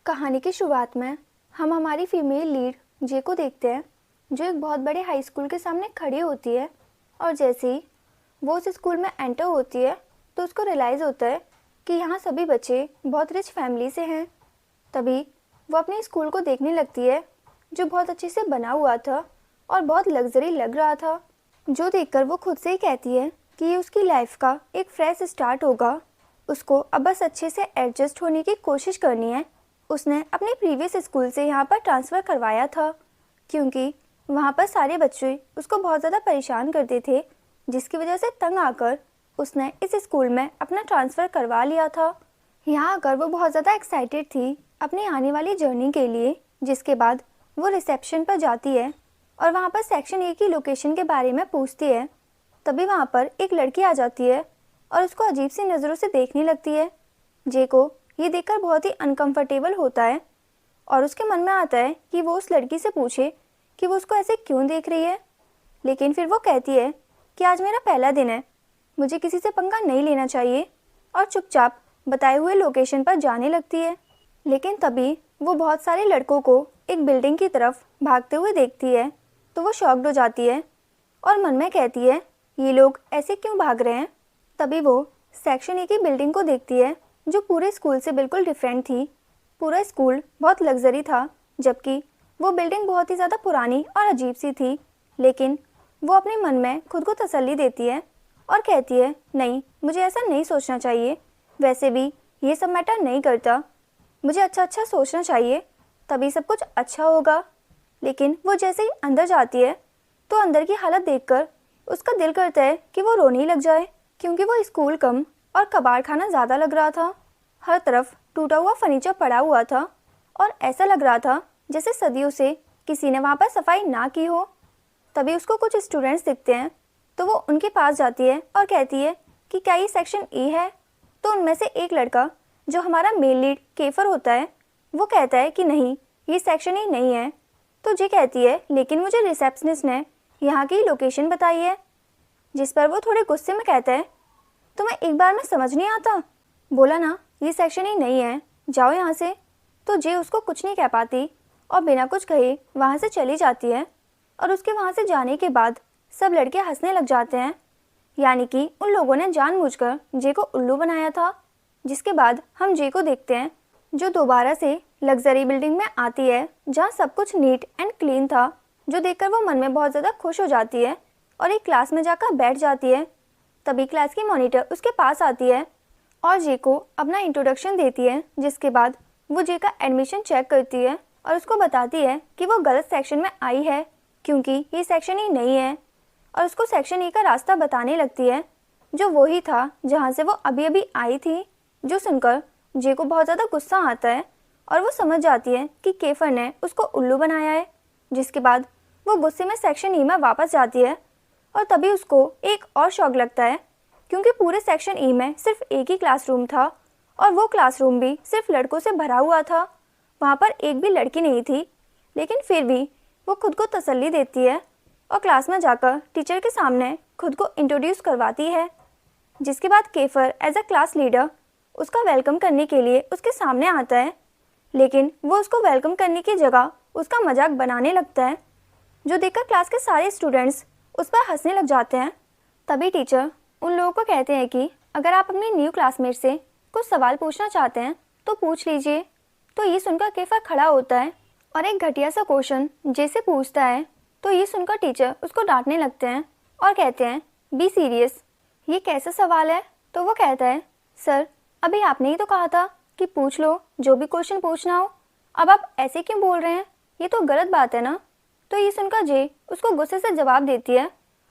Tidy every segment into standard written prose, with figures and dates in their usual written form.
कहानी की शुरुआत में हम हमारी फीमेल लीड जे को देखते हैं, जो एक बहुत बड़े हाई स्कूल के सामने खड़ी होती है। और जैसे ही वो उस स्कूल में एंटर होती है तो उसको रियलाइज़ होता है कि यहाँ सभी बच्चे बहुत रिच फैमिली से हैं। तभी वो अपने स्कूल को देखने लगती है, जो बहुत अच्छे से बना हुआ था और बहुत लग्जरी लग रहा था, जो देखकर वो खुद से ही कहती है कि ये उसकी लाइफ का एक फ्रेश स्टार्ट होगा। उसको अब बस अच्छे से एडजस्ट होने की कोशिश करनी है। उसने अपने प्रीवियस स्कूल से यहाँ पर ट्रांसफ़र करवाया था, क्योंकि वहाँ पर सारे बच्चे उसको बहुत ज़्यादा परेशान करते थे, जिसकी वजह से तंग आकर उसने इस स्कूल में अपना ट्रांसफ़र करवा लिया था। यहाँ आकर वो बहुत ज़्यादा एक्साइटेड थी अपनी आने वाली जर्नी के लिए। जिसके बाद वो रिसेप्शन पर जाती है और वहाँ पर सेक्शन ए की लोकेशन के बारे में पूछती है। तभी वहाँ पर एक लड़की आ जाती है और उसको अजीब सी नज़रों से देखने लगती है। जे को ये देखकर बहुत ही अनकंफर्टेबल होता है और उसके मन में आता है कि वो उस लड़की से पूछे कि वो उसको ऐसे क्यों देख रही है। लेकिन फिर वो कहती है कि आज मेरा पहला दिन है, मुझे किसी से पंगा नहीं लेना चाहिए, और चुपचाप बताए हुए लोकेशन पर जाने लगती है। लेकिन तभी वो बहुत सारे लड़कों को एक बिल्डिंग की तरफ भागते हुए देखती है, तो वो शॉक्ड हो जाती है और मन में कहती है ये लोग ऐसे क्यों भाग रहे हैं। तभी वो सेक्शन ए की बिल्डिंग को देखती है, जो पूरे स्कूल से बिल्कुल डिफरेंट थी। पूरा स्कूल बहुत लग्जरी था, जबकि वो बिल्डिंग बहुत ही ज़्यादा पुरानी और अजीब सी थी। लेकिन वो अपने मन में खुद को तसल्ली देती है और कहती है नहीं, मुझे ऐसा नहीं सोचना चाहिए, वैसे भी ये सब मैटर नहीं करता, मुझे अच्छा अच्छा सोचना चाहिए, तभी सब कुछ अच्छा होगा। लेकिन वो जैसे ही अंदर जाती है तो अंदर की हालत देखकर उसका दिल करता है कि वो रोने ही लग जाए, क्योंकि वो स्कूल कम और कबाड़ खाना ज़्यादा लग रहा था। हर तरफ टूटा हुआ फर्नीचर पड़ा हुआ था और ऐसा लग रहा था जैसे सदियों से किसी ने वहाँ पर सफाई ना की हो। तभी उसको कुछ स्टूडेंट्स दिखते हैं, तो वो उनके पास जाती है और कहती है कि क्या ये सेक्शन ए है। तो उनमें से एक लड़का, जो हमारा मेल लीड केफर होता है, वो कहता है कि नहीं, ये सेक्शन ए नहीं है। तो जे कहती है लेकिन मुझे रिसेप्शनिस्ट ने यहाँ की लोकेशन बताई है। जिस पर वो थोड़े गुस्से में कहता है तुम्हें एक बार में समझ नहीं आता, बोला ना ये सेक्शन ही नहीं है, जाओ यहाँ से। तो जे उसको कुछ नहीं कह पाती और बिना कुछ कहे वहाँ से चली जाती है। और उसके वहाँ से जाने के बाद सब लड़के हंसने लग जाते हैं, यानी कि उन लोगों ने जानबूझकर जे को उल्लू बनाया था। जिसके बाद हम जे को देखते हैं, जो दोबारा से लग्जरी बिल्डिंग में आती है, जहाँ सब कुछ नीट एंड क्लीन था, जो देखकर वो मन में बहुत ज़्यादा खुश हो जाती है और एक क्लास में जाकर बैठ जाती है। तभी क्लास की मॉनिटर उसके पास आती है और जे को अपना इंट्रोडक्शन देती है। जिसके बाद वो जे का एडमिशन चेक करती है और उसको बताती है कि वो गलत सेक्शन में आई है, क्योंकि ये सेक्शन ही नहीं है, और उसको सेक्शन ई का रास्ता बताने लगती है, जो वही था जहाँ से वो अभी अभी आई थी। जो सुनकर जे को बहुत ज़्यादा गुस्सा आता है और वो समझ जाती है कि केफर ने उसको उल्लू बनाया है। जिसके बाद वो गुस्से में सेक्शन ई में वापस जाती है और तभी उसको एक और शॉक लगता है, क्योंकि पूरे सेक्शन ई में सिर्फ एक ही क्लासरूम था और वो क्लासरूम भी सिर्फ लड़कों से भरा हुआ था। वहाँ पर एक भी लड़की नहीं थी। लेकिन फिर भी वो खुद को तसल्ली देती है और क्लास में जाकर टीचर के सामने खुद को इंट्रोड्यूस करवाती है। जिसके बाद केफर एज अ क्लास लीडर उसका वेलकम करने के लिए उसके सामने आता है, लेकिन वो उसको वेलकम करने की जगह उसका मजाक बनाने लगता है, जो देखकर क्लास के सारे स्टूडेंट्स उस पर हंसने लग जाते हैं। तभी टीचर उन लोगों को कहते हैं कि अगर आप अपने न्यू क्लासमेट से कुछ सवाल पूछना चाहते हैं तो पूछ लीजिए। तो ये सुनकर केफर खड़ा होता है और एक घटिया सा क्वेश्चन जैसे पूछता है। तो ये सुनकर टीचर उसको डांटने लगते हैं और कहते हैं बी सीरियस, ये कैसा सवाल है। तो वो कहता है सर, अभी आपने ही तो कहा था कि पूछ लो जो भी क्वेश्चन पूछना हो, अब आप ऐसे क्यों बोल रहे हैं, ये तो गलत बात है ना। तो ये सुनकर जे उसको गुस्से से जवाब देती है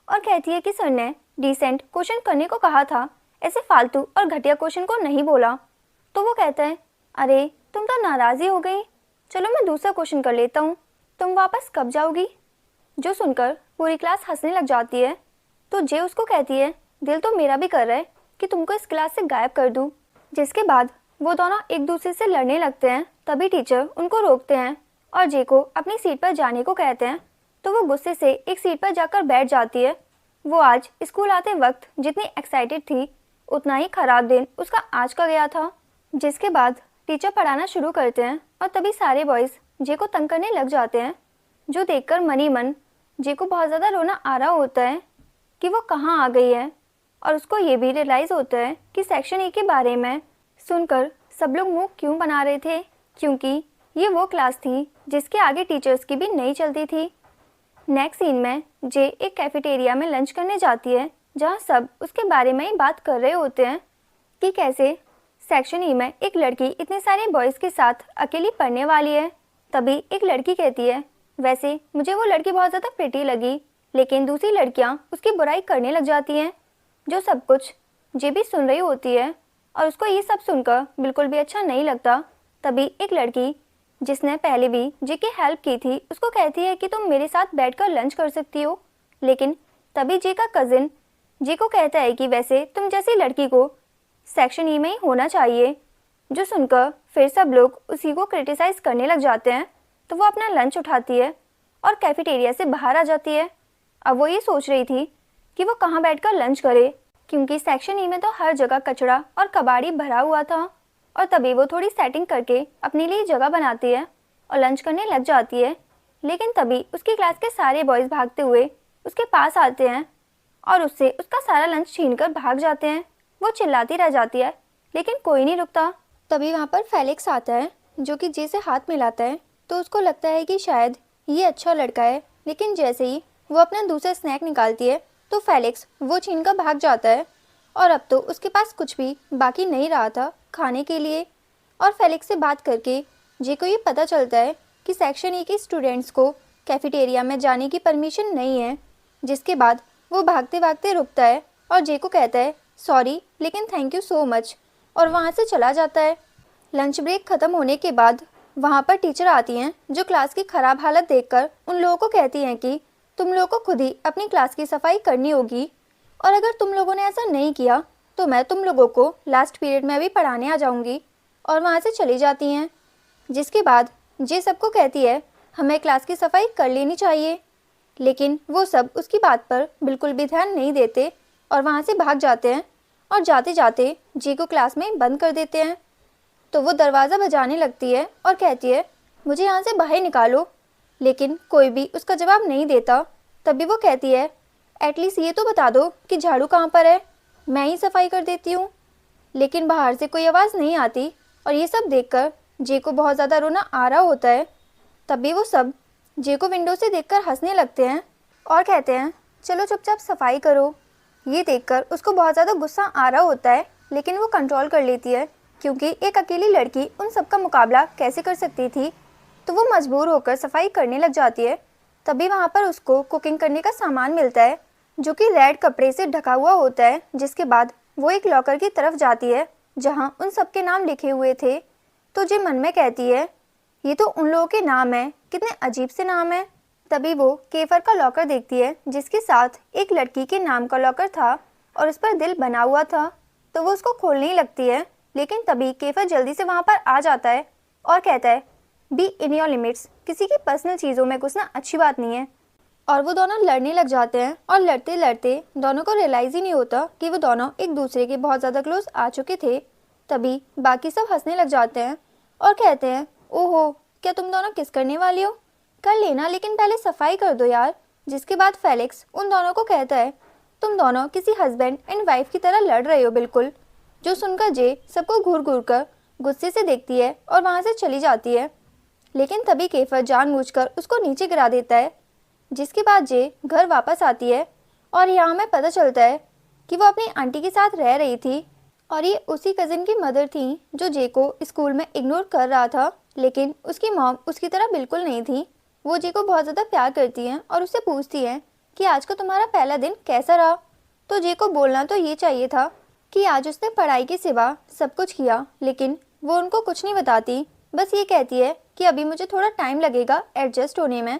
और कहती है कि सर ने डिसेंट क्वेश्चन करने को कहा था, ऐसे फालतू और घटिया क्वेश्चन को नहीं बोला। तो वो कहता है अरे तुम तो नाराज़ी हो गई, चलो मैं दूसरा क्वेश्चन कर लेता हूँ, तुम वापस कब जाओगी। जो सुनकर पूरी क्लास हंसने लग जाती है। तो जे उसको कहती है दिल तो मेरा भी कर रहा है कि तुमको इस क्लास से गायब कर दूँ। जिसके बाद वो दोनों एक दूसरे से लड़ने लगते हैं। तभी टीचर उनको रोकते हैं और जे को अपनी सीट पर जाने को कहते हैं। तो वो गुस्से से एक सीट पर जाकर बैठ जाती है। वो आज स्कूल आते वक्त जितनी एक्साइटेड थी, उतना ही खराब दिन उसका आज का गया था। जिसके बाद टीचर पढ़ाना शुरू करते हैं और तभी सारे बॉयज़ जे को तंग करने लग जाते हैं, जो देखकर मन ही मन जे को बहुत ज़्यादा रोना आ रहा होता है कि वो कहाँ आ गई है। और उसको ये भी रियलाइज़ होता है कि सेक्शन ए के बारे में सुनकर सब लोग मुंह क्यों बना रहे थे, क्योंकि ये वो क्लास थी जिसके आगे टीचर्स की भी नहीं चलती थी। नेक्स्ट सीन में जे एक कैफेटेरिया में लंच करने जाती है, जहाँ सब उसके बारे में ही बात कर रहे होते हैं कि कैसे सेक्शन ई में एक लड़की इतने सारे बॉयज़ के साथ अकेली पढ़ने वाली है। तभी एक लड़की कहती है, वैसे मुझे वो लड़की बहुत ज़्यादा प्रिटी लगी, लेकिन दूसरी लड़कियाँ उसकी बुराई करने लग जाती हैं। जो सब कुछ जे भी सुन रही होती है और उसको ये सब सुनकर बिल्कुल भी अच्छा नहीं लगता। तभी एक लड़की जिसने पहले भी जे की हेल्प की थी उसको कहती है कि तुम मेरे साथ बैठकर लंच कर सकती हो, लेकिन तभी जे का कज़िन जे को कहता है कि वैसे तुम जैसी लड़की को सेक्शन ई में ही होना चाहिए। जो सुनकर फिर सब लोग उसी को क्रिटिसाइज़ करने लग जाते हैं। तो वो अपना लंच उठाती है और कैफेटेरिया से बाहर आ जाती है। अब वो ये सोच रही थी कि वो कहाँ बैठकर लंच करे, क्योंकि सेक्शन ई में तो हर जगह कचरा और कबाड़ी भरा हुआ था। और तभी वो थोड़ी सेटिंग करके अपने लिए जगह बनाती है और लंच करने लग जाती है। लेकिन तभी उसकी क्लास के सारे बॉयज़ भागते हुए उसके पास आते हैं और उससे उसका सारा लंच छीनकर भाग जाते हैं। वो चिल्लाती रह जाती है, लेकिन कोई नहीं रुकता। तभी वहाँ पर फेलिक्स आता है, जो कि जे से हाथ मिलाता है। तो उसको लगता है कि शायद ये अच्छा लड़का है, लेकिन जैसे ही वो अपना दूसरा स्नैक निकालती है तो फेलिक्स वो छीन कर भाग जाता है। और अब तो उसके पास कुछ भी बाकी नहीं रहा था खाने के लिए। और फेलिक्स से बात करके जे को ये पता चलता है कि सेक्शन ए के स्टूडेंट्स को कैफेटेरिया में जाने की परमिशन नहीं है। जिसके बाद वो भागते भागते रुकता है और जे को कहता है सॉरी, लेकिन थैंक यू सो मच, और वहाँ से चला जाता है। लंच ब्रेक ख़त्म होने के बाद वहाँ पर टीचर आती हैं, जो क्लास की ख़राब हालत देखकर उन लोगों को कहती हैं कि तुम लोगों को खुद ही अपनी क्लास की सफाई करनी होगी, और अगर तुम लोगों ने ऐसा नहीं किया तो मैं तुम लोगों को लास्ट पीरियड में भी पढ़ाने आ जाऊँगी। और वहाँ से चली जाती हैं। जिसके बाद जे सबको कहती है हमें क्लास की सफाई कर लेनी चाहिए, लेकिन वो सब उसकी बात पर बिल्कुल भी ध्यान नहीं देते और वहाँ से भाग जाते हैं। और जाते जाते जे को क्लास में बंद कर देते हैं। तो वो दरवाज़ा बजाने लगती है और कहती है मुझे यहाँ से बाहर निकालो, लेकिन कोई भी उसका जवाब नहीं देता। तभी वो कहती है एटलीस्ट ये तो बता दो कि झाड़ू कहाँ पर है, मैं ही सफाई कर देती हूँ। लेकिन बाहर से कोई आवाज़ नहीं आती और ये सब देखकर जे को बहुत ज़्यादा रोना आ रहा होता है। तभी वो सब जे को विंडो से देखकर हंसने लगते हैं और कहते हैं चलो चुपचाप सफाई करो। ये देखकर उसको बहुत ज़्यादा गुस्सा आ रहा होता है, लेकिन वो कंट्रोल कर लेती है, क्योंकि एक अकेली लड़की उन सब का मुकाबला कैसे कर सकती थी। तो वो मजबूर होकर सफाई करने लग जाती है। तभी वहाँ पर उसको कुकिंग करने का सामान मिलता है, जो कि रेड कपड़े से ढका हुआ होता है। जिसके बाद वो एक लॉकर की तरफ जाती है, जहाँ उन सब के नाम लिखे हुए थे। तो जे मन में कहती है ये तो उन लोगों के नाम हैं, कितने अजीब से नाम हैं। तभी वो केफर का लॉकर देखती है, जिसके साथ एक लड़की के नाम का लॉकर था और उस पर दिल बना हुआ था। तो वो उसको खोलने ही लगती है, लेकिन तभी केफर जल्दी से वहाँ पर आ जाता है और कहता है बी इन योर लिमिट्स, किसी की पर्सनल चीज़ों में घुसना अच्छी बात नहीं है। और वो दोनों लड़ने लग जाते हैं और लड़ते लड़ते दोनों को रियलाइज़ ही नहीं होता कि वो दोनों एक दूसरे के बहुत ज़्यादा क्लोज आ चुके थे। तभी बाकी सब हंसने लग जाते हैं और कहते हैं ओहो, क्या तुम दोनों किस करने वाली हो, कर लेना, लेकिन पहले सफाई कर दो यार। जिसके बाद फेलिक्स उन दोनों को कहता है तुम दोनों किसी हस्बैंड एंड वाइफ की तरह लड़ रहे हो बिल्कुल। जो सुनकर जे सबको घूर घूर कर गुस्से से देखती है और वहाँ से चली जाती है। लेकिन तभी केफर जानबूझकर उसको नीचे गिरा देता है। जिसके बाद जे घर वापस आती है और यहाँ हमें पता चलता है कि वो अपनी आंटी के साथ रह रही थी और ये उसी कज़िन की मदर थी जो जे को स्कूल में इग्नोर कर रहा था। लेकिन उसकी मॉम उसकी तरह बिल्कुल नहीं थी। वो जे को बहुत ज़्यादा प्यार करती हैं और उससे पूछती हैं कि आज का तुम्हारा पहला दिन कैसा रहा। तो जे को बोलना तो ये चाहिए था कि आज उसने पढ़ाई के सिवा सब कुछ किया, लेकिन वो उनको कुछ नहीं बताती, बस ये कहती है कि अभी मुझे थोड़ा टाइम लगेगा एडजस्ट होने में।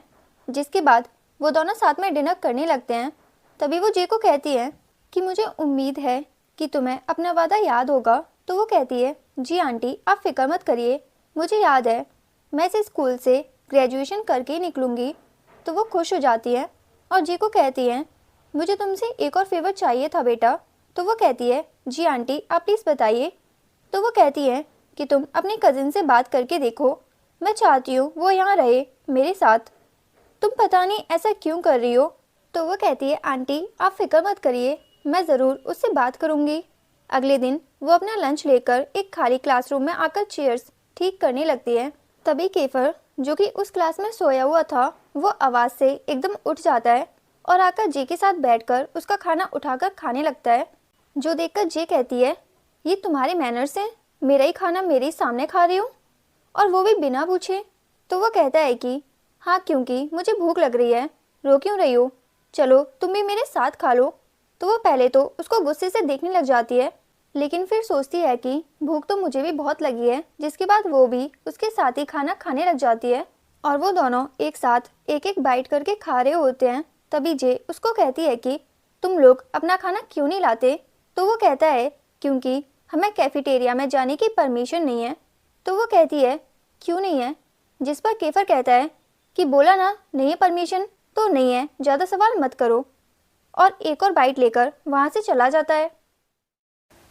जिसके बाद वो दोनों साथ में डिनर करने लगते हैं। तभी वो जे को कहती है कि मुझे उम्मीद है कि तुम्हें अपना वादा याद होगा। तो वो कहती है जी आंटी, आप फिक्र मत करिए, मुझे याद है, मैं इस स्कूल से ग्रेजुएशन करके ही निकलूँगी। तो वो खुश हो जाती है और जी को कहती है मुझे तुमसे एक और फेवर चाहिए था बेटा। तो वो कहती है जी आंटी, आप प्लीज़ बताइए। तो वो कहती है कि तुम अपनी कज़िन से बात करके देखो। मैं चाहती हूँ वो यहाँ रहे मेरे साथ। तुम पता नहीं ऐसा क्यों कर रही हो। तो वो कहती है, आंटी आप फिक्र मत करिए, मैं ज़रूर उससे बात करूँगी। अगले दिन वो अपना लंच लेकर एक खाली क्लासरूम में आकर चेयर्स ठीक करने लगती है। तभी केफर, जो कि उस क्लास में सोया हुआ था, वो आवाज़ से एकदम उठ जाता है और आकर जे के साथ बैठकर उसका खाना उठाकर खाने लगता है। जो देखकर जे कहती है, ये तुम्हारे मैनर्स हैं, मेरा ही खाना मेरे ही सामने खा रही हो, और वो भी बिना पूछे। तो वो कहता है कि हाँ, क्योंकि मुझे भूख लग रही है, रो क्यों रही हो, चलो तुम भी मेरे साथ खा लो। तो वो पहले तो उसको गुस्से से देखने लग जाती है, लेकिन फिर सोचती है कि भूख तो मुझे भी बहुत लगी है, जिसके बाद वो भी उसके साथ ही खाना खाने लग जाती है और वो दोनों एक साथ एक एक बाइट करके खा रहे होते हैं। तभी जे उसको कहती है कि तुम लोग अपना खाना क्यों नहीं लाते। तो वो कहता है, क्योंकि हमें कैफेटेरिया में जाने की परमिशन नहीं है। तो वो कहती है, क्यों नहीं है। जिस पर केफर कहता है कि बोला ना नहीं है परमिशन, तो नहीं है, ज़्यादा सवाल मत करो, और एक और बाइट लेकर वहाँ से चला जाता है।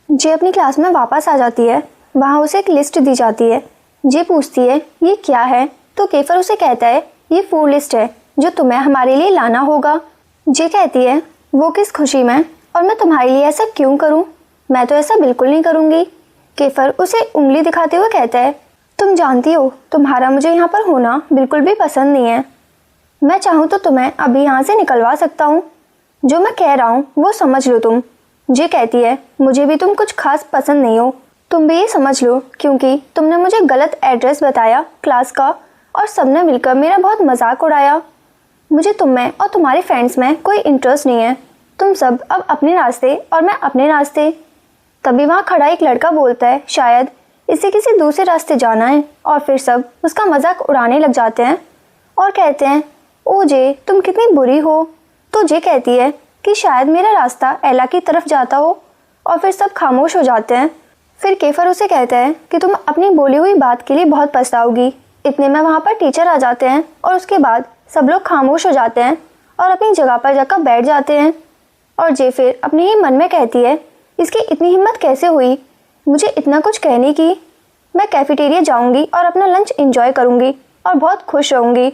जे अपनी क्लास में वापस आ जाती है। वहाँ उसे एक लिस्ट दी जाती है। जे पूछती है, ये क्या है। तो केफर उसे कहता है, ये फूड लिस्ट है जो तुम्हें हमारे लिए लाना होगा। जे कहती है, वो किस खुशी में, और मैं तुम्हारे लिए ऐसा क्यों करूं, मैं तो ऐसा बिल्कुल नहीं करूंगी। केफर उसे उंगली दिखाते हुए कहता है, तुम जानती हो तुम्हारा मुझे यहाँ पर होना बिल्कुल भी पसंद नहीं है। मैं चाहूँ तो तुम्हें अभी यहाँ से निकलवा सकता हूँ। जो मैं कह रहा हूँ वो समझ लो तुम। जे कहती है, मुझे भी तुम कुछ खास पसंद नहीं हो, तुम भी ये समझ लो, क्योंकि तुमने मुझे गलत एड्रेस बताया क्लास का और सबने मिलकर मेरा बहुत मजाक उड़ाया। मुझे तुम में और तुम्हारे फ्रेंड्स में कोई इंटरेस्ट नहीं है। तुम सब अब अपने रास्ते और मैं अपने रास्ते। तभी वहाँ खड़ा एक लड़का बोलता है, शायद इसे किसी दूसरे रास्ते जाना है, और फिर सब उसका मजाक उड़ाने लग जाते हैं और कहते हैं, ओ जे तुम कितनी बुरी हो। तो जे कहती है कि शायद मेरा रास्ता एला की तरफ जाता हो, और फिर सब खामोश हो जाते हैं। फिर केफर उसे कहता है कि तुम अपनी बोली हुई बात के लिए बहुत पछताओगी। इतने में वहाँ पर टीचर आ जाते हैं और उसके बाद सब लोग खामोश हो जाते हैं और अपनी जगह पर जाकर बैठ जाते हैं। और जे फिर अपने ही मन में कहती है, इसकी इतनी हिम्मत कैसे हुई मुझे इतना कुछ कहने की। मैं कैफेटेरिया जाऊंगी और अपना लंच एंजॉय करूंगी और बहुत खुश रहूंगी,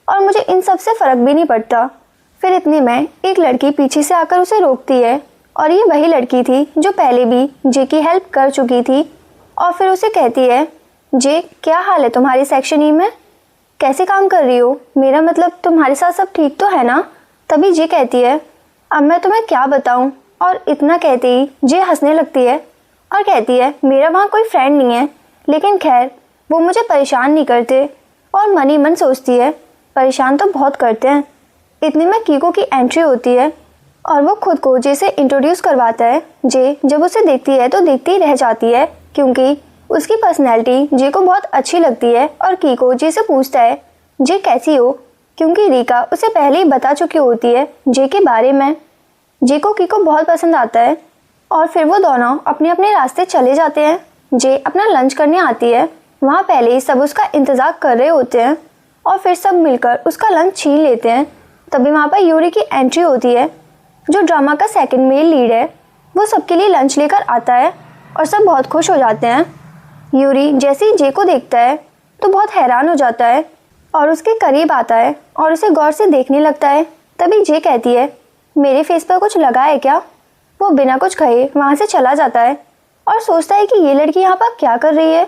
और मुझे इन सब से फ़र्क भी नहीं पड़ता। फिर इतने में एक लड़की पीछे से आकर उसे रोकती है, और ये वही लड़की थी जो पहले भी जे की हेल्प कर चुकी थी। और फिर उसे कहती है, जे क्या हाल है तुम्हारी सेक्शन ई में, कैसे काम कर रही हो, मेरा मतलब तुम्हारे साथ सब ठीक तो है ना। तभी जे कहती है, अब मैं तुम्हें क्या बताऊं। और इतना कहते ही जे हंसने लगती है और कहती है, मेरा वहाँ कोई फ्रेंड नहीं है, लेकिन खैर वो मुझे परेशान नहीं करते। और मन ही मन सोचती है, परेशान तो बहुत करते हैं। इतने में कीको की एंट्री होती है और वो खुद को जे से इंट्रोड्यूस करवाता है। जे जब उसे देखती है तो देखती ही रह जाती है, क्योंकि उसकी पर्सनैलिटी जे को बहुत अच्छी लगती है। और कीको जे से पूछता है, जे कैसी हो, क्योंकि रीका उसे पहले ही बता चुकी होती है जे के बारे में। जे को कीको बहुत पसंद आता है और फिर वो दोनों अपने अपने रास्ते चले जाते हैं। जे अपना लंच करने आती है। वहाँ पहले ही सब उसका इंतज़ार कर रहे होते हैं और फिर सब मिलकर उसका लंच छीन लेते हैं। तभी वहाँ पर यूरी की एंट्री होती है, जो ड्रामा का सेकंड मेल लीड है। वो सबके लिए लंच लेकर आता है और सब बहुत खुश हो जाते हैं। यूरी जैसे ही जे को देखता है तो बहुत हैरान हो जाता है और उसके करीब आता है और उसे गौर से देखने लगता है। तभी जे कहती है, मेरे फेस पर कुछ लगा है क्या। वो बिना कुछ कहे वहाँ से चला जाता है और सोचता है कि ये लड़की यहाँ पर क्या कर रही है।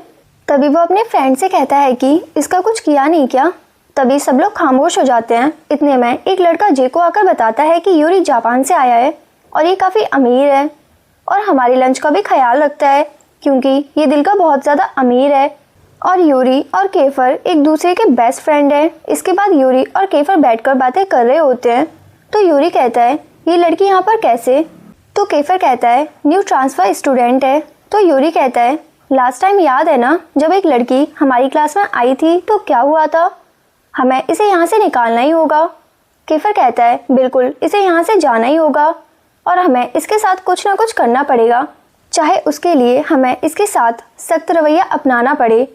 तभी वो अपने फ्रेंड से कहता है कि इसका कुछ किया नहीं क्या। तभी सब लोग खामोश हो जाते हैं। इतने में एक लड़का जे को आकर बताता है कि यूरी जापान से आया है और ये काफ़ी अमीर है और हमारे लंच का भी ख्याल रखता है, क्योंकि ये दिल का बहुत ज़्यादा अमीर है। और यूरी और केफर एक दूसरे के बेस्ट फ्रेंड है। इसके बाद यूरी और केफर बैठकर बातें कर रहे होते हैं। तो यूरी कहता है, ये लड़की यहाँ पर कैसे। तो केफर कहता है, न्यू ट्रांसफ़र स्टूडेंट है। तो यूरी कहता है, लास्ट टाइम याद है ना जब एक लड़की हमारी क्लास में आई थी तो क्या हुआ था, हमें इसे यहाँ से निकालना ही होगा। केफर कहता है, बिल्कुल इसे यहाँ से जाना ही होगा और हमें इसके साथ कुछ ना कुछ करना पड़ेगा, चाहे उसके लिए हमें इसके साथ सख्त रवैया अपनाना पड़े,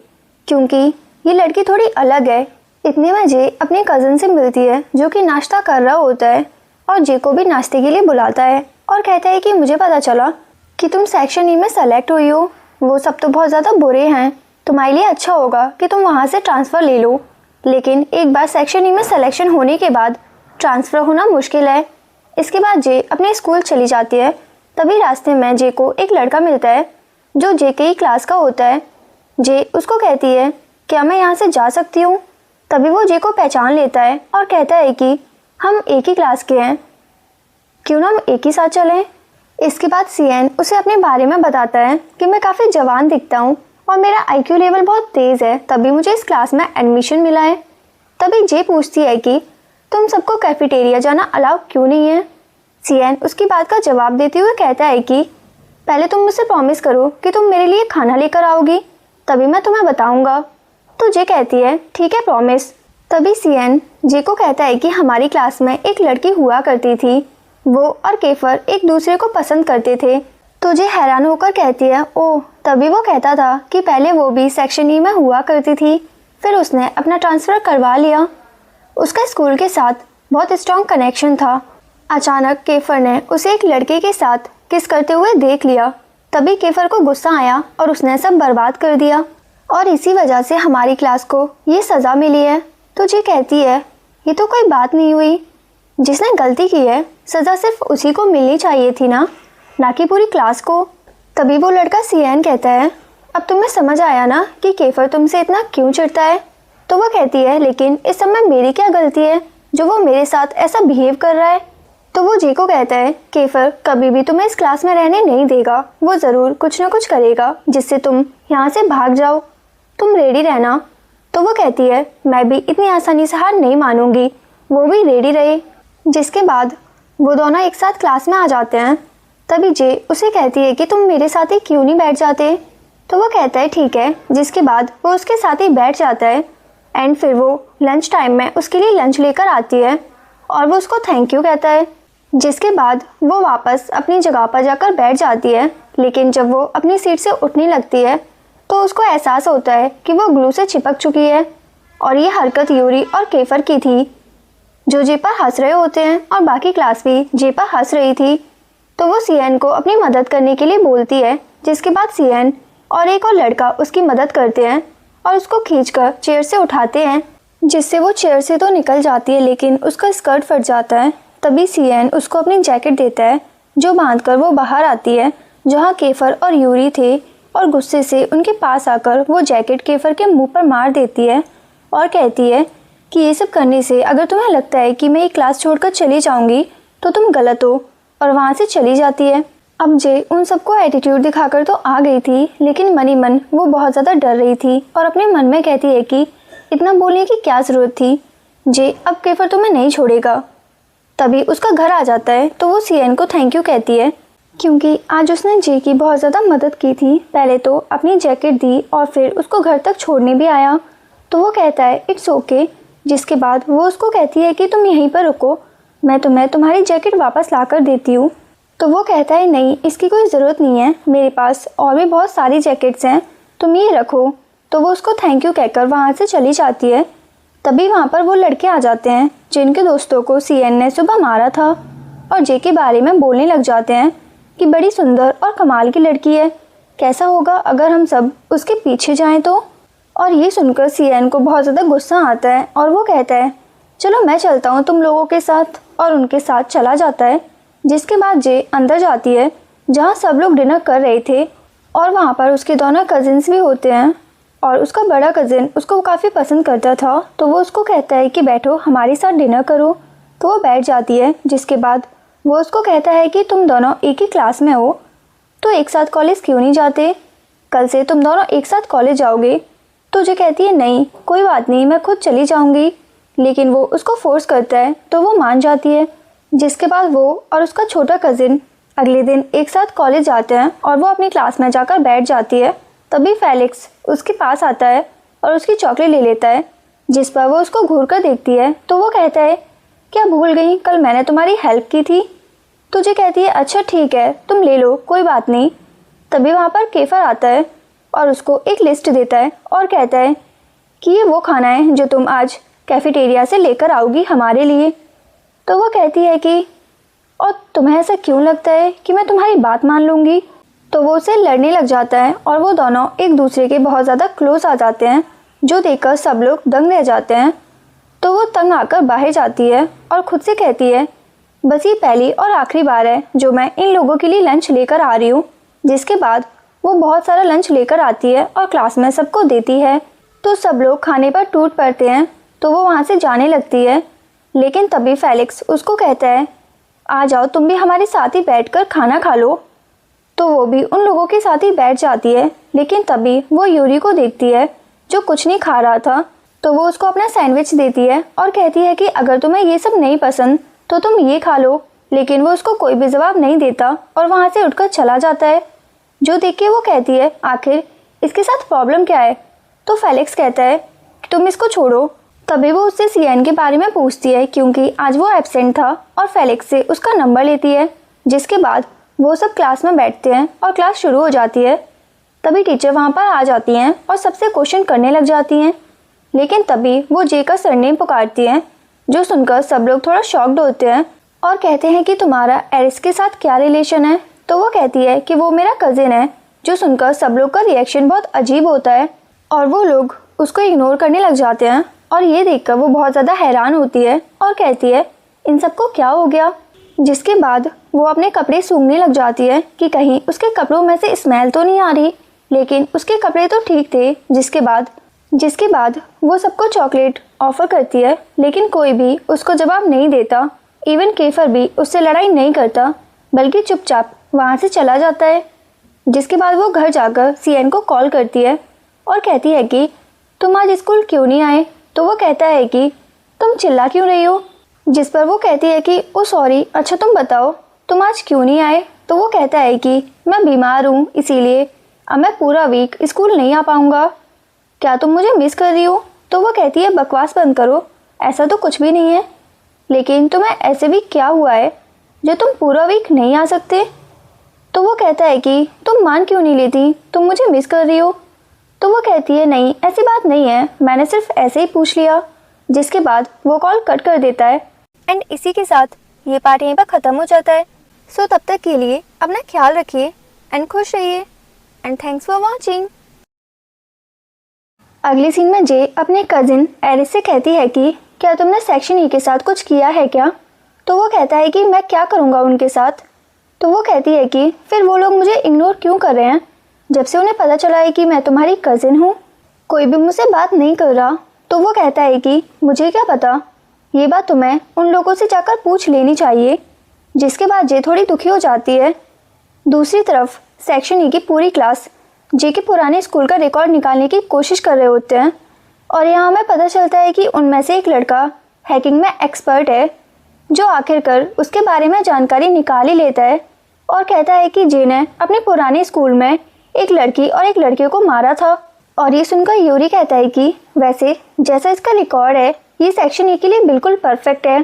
क्योंकि ये लड़की थोड़ी अलग है। इतने में जे अपने कज़न से मिलती है जो कि नाश्ता कर रहा होता है और जे को भी नाश्ते के लिए बुलाता है और कहता है कि मुझे पता चला कि तुम सेक्शन ई में सेलेक्ट हुई हो। वो सब तो बहुत ज़्यादा बुरे हैं, तुम्हारे लिए अच्छा होगा कि तुम वहाँ से ट्रांसफ़र ले लो, लेकिन एक बार सेक्शन ई में सिलेक्शन होने के बाद ट्रांसफ़र होना मुश्किल है। इसके बाद जे अपने स्कूल चली जाती है। तभी रास्ते में जे को एक लड़का मिलता है जो जे के ही क्लास का होता है। जे उसको कहती है, क्या मैं यहाँ से जा सकती हूँ? तभी वो जे को पहचान लेता है और कहता है कि हम एक ही क्लास के हैं, क्यों ना हम एक ही साथ चलें। इसके बाद सीएन उसे अपने बारे में बताता है कि मैं काफ़ी जवान दिखता हूँ और मेरा आईक्यू लेवल बहुत तेज़ है, तभी मुझे इस क्लास में एडमिशन मिला है। तभी जे पूछती है कि तुम सबको कैफेटेरिया जाना अलाउ क्यों नहीं है? सीएन उसकी बात का जवाब देते हुए कहता है कि पहले तुम मुझसे प्रॉमिस करो कि तुम मेरे लिए खाना लेकर आओगी, तभी मैं तुम्हें बताऊंगा। तो जे कहती है ठीक है, प्रॉमिस। तभी सीएन जे को कहता है कि हमारी क्लास में एक लड़की हुआ करती थी, वो और केफर एक दूसरे को पसंद करते थे। तो जे हैरान होकर कहती है ओह, तभी वो कहता था कि पहले वो भी सेक्शन ई में हुआ करती थी, फिर उसने अपना ट्रांसफ़र करवा लिया। उसका स्कूल के साथ बहुत स्ट्रॉन्ग कनेक्शन था। अचानक केफर ने उसे एक लड़के के साथ किस करते हुए देख लिया। तभी केफर को गुस्सा आया और उसने सब बर्बाद कर दिया और इसी वजह से हमारी क्लास को ये सज़ा मिली है। तो जे कहती है ये तो कोई बात नहीं हुई, जिसने गलती की है सज़ा सिर्फ उसी को मिलनी चाहिए थी ना कि पूरी क्लास को। तभी वो लड़का सीएन कहता है अब तुम्हें समझ आया ना कि केफर तुमसे इतना क्यों चिढ़ता है? तो वो कहती है लेकिन इस समय मेरी क्या गलती है जो वो मेरे साथ ऐसा बिहेव कर रहा है? तो वो जे को कहता है केफर कभी भी तुम्हें इस क्लास में रहने नहीं देगा, वो ज़रूर कुछ ना कुछ करेगा जिससे तुम यहाँ से भाग जाओ, तुम रेडी रहना। तो वो कहती है मैं भी इतनी आसानी से हार नहीं मानूंगी, वो भी रेडी रहे। जिसके बाद वो दोनों एक साथ क्लास में आ जाते हैं। तभी जे उसे कहती है कि तुम मेरे साथ ही क्यों नहीं बैठ जाते? तो वो कहता है ठीक है। जिसके बाद वो उसके साथ ही बैठ जाता है एंड फिर वो लंच टाइम में उसके लिए लंच लेकर आती है और वो उसको थैंक यू कहता है। जिसके बाद वो वापस अपनी जगह पर जाकर बैठ जाती है, लेकिन जब वो अपनी सीट से उठने लगती है तो उसको एहसास होता है कि वो ग्लू से चिपक चुकी है और ये हरकत यूरी और केफर की थी जो जे पर हंस रहे होते हैं और बाकी क्लास भी जे पर हंस रही थी। तो वो सीएन को अपनी मदद करने के लिए बोलती है। जिसके बाद सीएन और एक और लड़का उसकी मदद करते हैं और उसको खींचकर चेयर से उठाते हैं, जिससे वो चेयर से तो निकल जाती है लेकिन उसका स्कर्ट फट जाता है। तभी सीएन उसको अपनी जैकेट देता है जो बांधकर वो बाहर आती है जहाँ केफर और यूरी थे और गुस्से से उनके पास आकर वो जैकेट केफर के मुंह पर मार देती है और कहती है कि ये सब करने से अगर तुम्हें लगता है कि मैं ये क्लास छोड़कर चली जाऊंगी तो तुम गलत हो, और वहाँ से चली जाती है। अब जे उन सबको एटीट्यूड दिखाकर तो आ गई थी, लेकिन मनी मन वो बहुत ज़्यादा डर रही थी और अपने मन में कहती है कि इतना बोलने की क्या ज़रूरत थी, जे अब केफर तुम्हें नहीं छोड़ेगा। तभी उसका घर आ जाता है तो वो सीएन को थैंक यू कहती है क्योंकि आज उसने जे की बहुत ज़्यादा मदद की थी। पहले तो अपनी जैकेट दी और फिर उसको घर तक छोड़ने भी आया। तो वो कहता है इट्स ओके। जिसके बाद वो उसको कहती है कि तुम यहीं पर रुको, मैं तुम्हें तुम्हारी जैकेट वापस ला कर देती हूँ। तो वो कहता है नहीं, इसकी कोई ज़रूरत नहीं है, मेरे पास और भी बहुत सारी जैकेट्स हैं, तुम ये रखो। तो वो उसको थैंक यू कहकर वहाँ से चली जाती है। तभी वहाँ पर वो लड़के आ जाते हैं जिनके दोस्तों को सीएन ने सुबह मारा था और जे के बारे में बोलने लग जाते हैं कि बड़ी सुंदर और कमाल की लड़की है, कैसा होगा अगर हम सब उसके पीछे जाएं तो। और ये सुनकर सीएन को बहुत ज़्यादा गुस्सा आता है और वो कहता है चलो मैं चलता हूँ तुम लोगों के साथ, और उनके साथ चला जाता है। जिसके बाद जे अंदर जाती है जहाँ सब लोग डिनर कर रहे थे और वहाँ पर उसके दोनों कजिन्स भी होते हैं और उसका बड़ा कज़िन उसको काफ़ी पसंद करता था। तो वो उसको कहता है कि बैठो हमारे साथ डिनर करो। तो वो बैठ जाती है। जिसके बाद वो उसको कहता है कि तुम दोनों एक ही क्लास में हो तो एक साथ कॉलेज क्यों नहीं जाते, कल से तुम दोनों एक साथ कॉलेज जाओगे। तो जे कहती है नहीं कोई बात नहीं, मैं खुद चली जाऊंगी, लेकिन वो उसको फोर्स करता है तो वो मान जाती है। जिसके बाद वो और उसका छोटा कज़िन अगले दिन एक साथ कॉलेज जाते हैं और वो अपनी क्लास में जाकर बैठ जाती है। तभी फेलिक्स उसके पास आता है और उसकी चॉकलेट ले लेता है, जिस पर वो उसको घूर कर देखती है। तो वो कहता है क्या भूल गई, कल मैंने तुम्हारी हेल्प की थी। तुझे कहती है अच्छा ठीक है तुम ले लो, कोई बात नहीं। तभी वहाँ पर केफर आता है और उसको एक लिस्ट देता है और कहता है कि ये वो खाना है जो तुम आज कैफेटेरिया से लेकर आओगी हमारे लिए। तो वो कहती है कि और तुम्हें ऐसा क्यों लगता है कि मैं तुम्हारी बात मान लूँगी। तो वो उससे लड़ने लग जाता है और वो दोनों एक दूसरे के बहुत ज़्यादा क्लोज आ जाते हैं, जो देखकर सब लोग दंग रह जाते हैं। तो वो तंग आकर बाहर जाती है और खुद से कहती है, बस ये पहली और आखिरी बार है जो मैं इन लोगों के लिए लंच लेकर आ रही हूँ। जिसके बाद वो बहुत सारा लंच लेकर आती है और क्लास में सबको देती है। तो सब लोग खाने पर टूट पड़ते हैं, तो वो वहाँ से जाने लगती है। लेकिन तभी फेलिक्स उसको कहता है, आ जाओ तुम भी हमारे साथ ही बैठकर खाना खा लो। तो वो भी उन लोगों के साथ ही बैठ जाती है। लेकिन तभी वो यूरी को देखती है जो कुछ नहीं खा रहा था। तो वो उसको अपना सैंडविच देती है और कहती है कि अगर तुम्हें ये सब नहीं पसंद तो तुम ये खा लो। लेकिन वो उसको कोई भी जवाब नहीं देता और वहाँ से उठकर चला जाता है। जो देख के वो कहती है, आखिर इसके साथ प्रॉब्लम क्या है। तो फेलिक्स कहता है कि तुम इसको छोड़ो। तभी वो उससे सीएन के बारे में पूछती है क्योंकि आज वो एब्सेंट था और फेलिक्स से उसका नंबर लेती है। जिसके बाद वो सब क्लास में बैठते हैं और क्लास शुरू हो जाती है। तभी टीचर वहाँ पर आ जाती हैं और सबसे क्वेश्चन करने लग जाती हैं। लेकिन तभी वो जे का सरनेम पुकारती हैं, जो सुनकर सब लोग थोड़ा शॉक्ड होते हैं और कहते हैं कि तुम्हारा एरिस के साथ क्या रिलेशन है। तो वो कहती है कि वो मेरा कजिन है। जो सुनकर सब लोग का रिएक्शन बहुत अजीब होता है और वो लोग उसको इग्नोर करने लग जाते हैं। और ये देखकर वो बहुत ज़्यादा हैरान होती है और कहती है, इन सबको क्या हो गया। जिसके बाद वो अपने कपड़े सूंघने लग जाती है कि कहीं उसके कपड़ों में से स्मेल तो नहीं आ रही। लेकिन उसके कपड़े तो ठीक थे। जिसके बाद वो सबको चॉकलेट ऑफर करती है, लेकिन कोई भी उसको जवाब नहीं देता। इवन केफर भी उससे लड़ाई नहीं करता, बल्कि चुपचाप वहाँ से चला जाता है। जिसके बाद वो घर जाकर सीएन को कॉल करती है और कहती है कि तुम आज स्कूल क्यों नहीं आए। तो वो कहता है कि तुम चिल्ला क्यों रही हो। जिस पर वो कहती है कि ओ सॉरी, अच्छा तुम बताओ तुम आज क्यों नहीं आए। तो वो कहता है कि मैं बीमार हूँ, इसीलिए अब मैं पूरा वीक स्कूल नहीं आ पाऊँगा। क्या तुम मुझे मिस कर रही हो। तो वो कहती है, बकवास बंद करो, ऐसा तो कुछ भी नहीं है। लेकिन तुम्हें ऐसे भी क्या हुआ है जो तुम पूरा वीक नहीं आ सकते। तो वो कहता है कि तुम मान क्यों नहीं लेती, तुम मुझे मिस कर रही हो। तो वो कहती है, नहीं ऐसी बात नहीं है, मैंने सिर्फ ऐसे ही पूछ लिया। जिसके बाद वो कॉल कट कर देता है। एंड इसी के साथ ये पार्ट यहीं पर ख़त्म हो जाता है। सो तब तक के लिए अपना ख्याल रखिए एंड खुश रहिए एंड थैंक्स फॉर वॉचिंग। अगली सीन में जे अपने कजिन एरिस से कहती है कि क्या तुमने सेक्शन ई के साथ कुछ किया है क्या। तो वो कहता है कि मैं क्या करूँगा उनके साथ। तो वो कहती है कि फिर वो लोग मुझे इग्नोर क्यों कर रहे हैं, जब से उन्हें पता चला है कि मैं तुम्हारी कजिन हूँ। कोई भी मुझसे बात नहीं कर रहा। तो वो कहता है कि मुझे क्या पता, ये बात तुम्हें उन लोगों से जाकर पूछ लेनी चाहिए। जिसके बाद जे थोड़ी दुखी हो जाती है। दूसरी तरफ सेक्शन ई की पूरी क्लास जे के पुराने स्कूल का रिकॉर्ड निकालने की कोशिश कर रहे होते हैं और यहाँ हमें पता चलता है कि उनमें से एक लड़का हैकिंग में एक्सपर्ट है, जो आखिरकार उसके बारे में जानकारी निकाल ही लेता है और कहता है कि जे ने अपने पुराने स्कूल में एक लड़की और एक लड़के को मारा था। और ये सुनकर यूरी कहता है कि वैसे जैसा इसका रिकॉर्ड है ये सेक्शन ई के लिए बिल्कुल परफेक्ट है।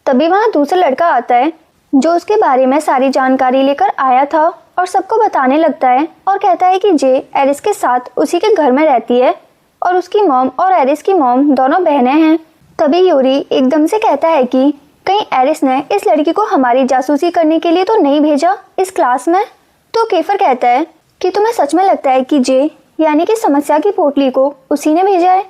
तभी वहाँ दूसरा लड़का आता है जो उसके बारे में सारी जानकारी लेकर आया था और सबको बताने लगता है और कहता है कि जे एरिस के साथ उसी के घर में रहती है और उसकी मॉम और एरिस की मॉम दोनों बहनें हैं। तभी यूरी एकदम से कहता है कि कहीं एरिस ने इस लड़की को हमारी जासूसी करने के लिए तो नहीं भेजा इस क्लास में। तो केफर कहता है कि तुम्हें सच में लगता है कि जे यानी कि समस्या की पोटली को उसी ने भेजा है।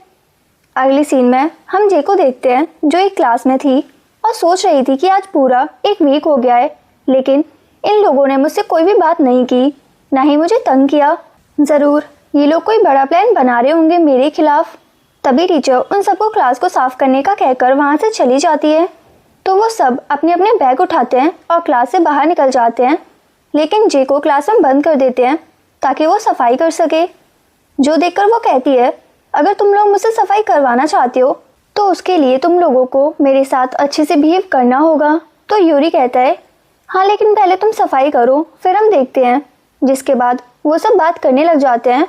अगली सीन में हम जे को देखते हैं जो एक क्लास में थी और सोच रही थी कि आज पूरा एक वीक हो गया है, लेकिन इन लोगों ने मुझसे कोई भी बात नहीं की, ना ही मुझे तंग किया। ज़रूर ये लोग कोई बड़ा प्लान बना रहे होंगे मेरे खिलाफ। तभी टीचर उन सबको क्लास को साफ करने का कहकर वहाँ से चली जाती है। तो वो सब अपने अपने बैग उठाते हैं और क्लास से बाहर निकल जाते हैं, लेकिन जे को क्लास में बंद कर देते हैं ताकि वो सफाई कर सके। जो देखकर वो कहती है, अगर तुम लोग मुझसे सफाई करवाना चाहते हो तो उसके लिए तुम लोगों को मेरे साथ अच्छे से बिहेव करना होगा। तो यूरी कहता है, हाँ लेकिन पहले तुम सफाई करो फिर हम देखते हैं। जिसके बाद वो सब बात करने लग जाते हैं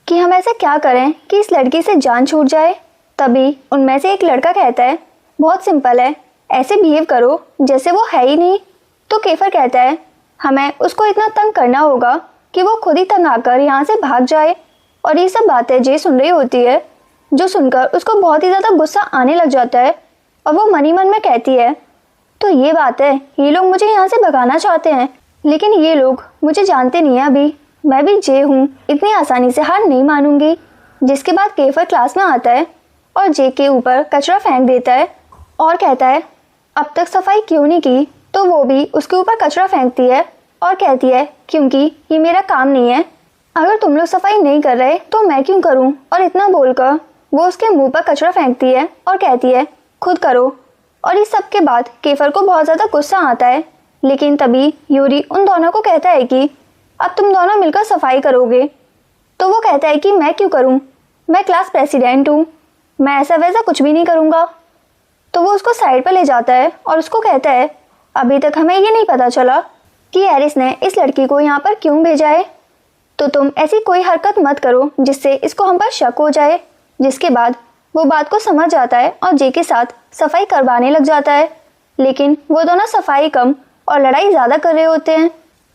कि हम ऐसा क्या करें कि इस लड़की से जान छूट जाए। तभी उनमें से एक लड़का कहता है, बहुत सिंपल है, ऐसे बिहेव करो जैसे वो है ही नहीं। तो केफर कहता है, हमें उसको इतना तंग करना होगा कि वो खुद ही तंग आकर यहाँ से भाग जाए। और ये सब बातें जे सुन रही होती है, जो सुनकर उसको बहुत ही ज़्यादा गुस्सा आने लग जाता है और वो मन ही मन में कहती है, तो ये बात है, ये लोग मुझे यहाँ से भगाना चाहते हैं, लेकिन ये लोग मुझे जानते नहीं हैं अभी। मैं भी जे हूँ, इतनी आसानी से हार नहीं मानूंगी। जिसके बाद केफर क्लास में आता है और जे के ऊपर कचरा फेंक देता है और कहता है अब तक सफाई क्यों नहीं की। तो वो भी उसके ऊपर कचरा फेंकती है और कहती है क्योंकि ये मेरा काम नहीं है, अगर तुम लोग सफाई नहीं कर रहे तो मैं क्यों करूं। और इतना बोलकर वो उसके मुंह पर कचरा फेंकती है और कहती है खुद करो। और इस सब के बाद केफर को बहुत ज़्यादा गुस्सा आता है, लेकिन तभी यूरी उन दोनों को कहता है कि अब तुम दोनों मिलकर सफाई करोगे। तो वो कहता है कि मैं क्यों करूं, मैं क्लास प्रेसिडेंट हूं, मैं ऐसा वैसा कुछ भी नहीं करूंगा। तो वो उसको साइड पर ले जाता है और उसको कहता है अभी तक हमें ये नहीं पता चला कि एरिस ने इस लड़की को यहाँ पर क्यों भेजा है, तो तुम ऐसी कोई हरकत मत करो जिससे इसको हम पर शक हो जाए। जिसके बाद वो बात को समझ जाता है और जे के साथ सफाई करवाने लग जाता है, लेकिन वो दोनों सफाई कम और लड़ाई ज़्यादा कर रहे होते हैं।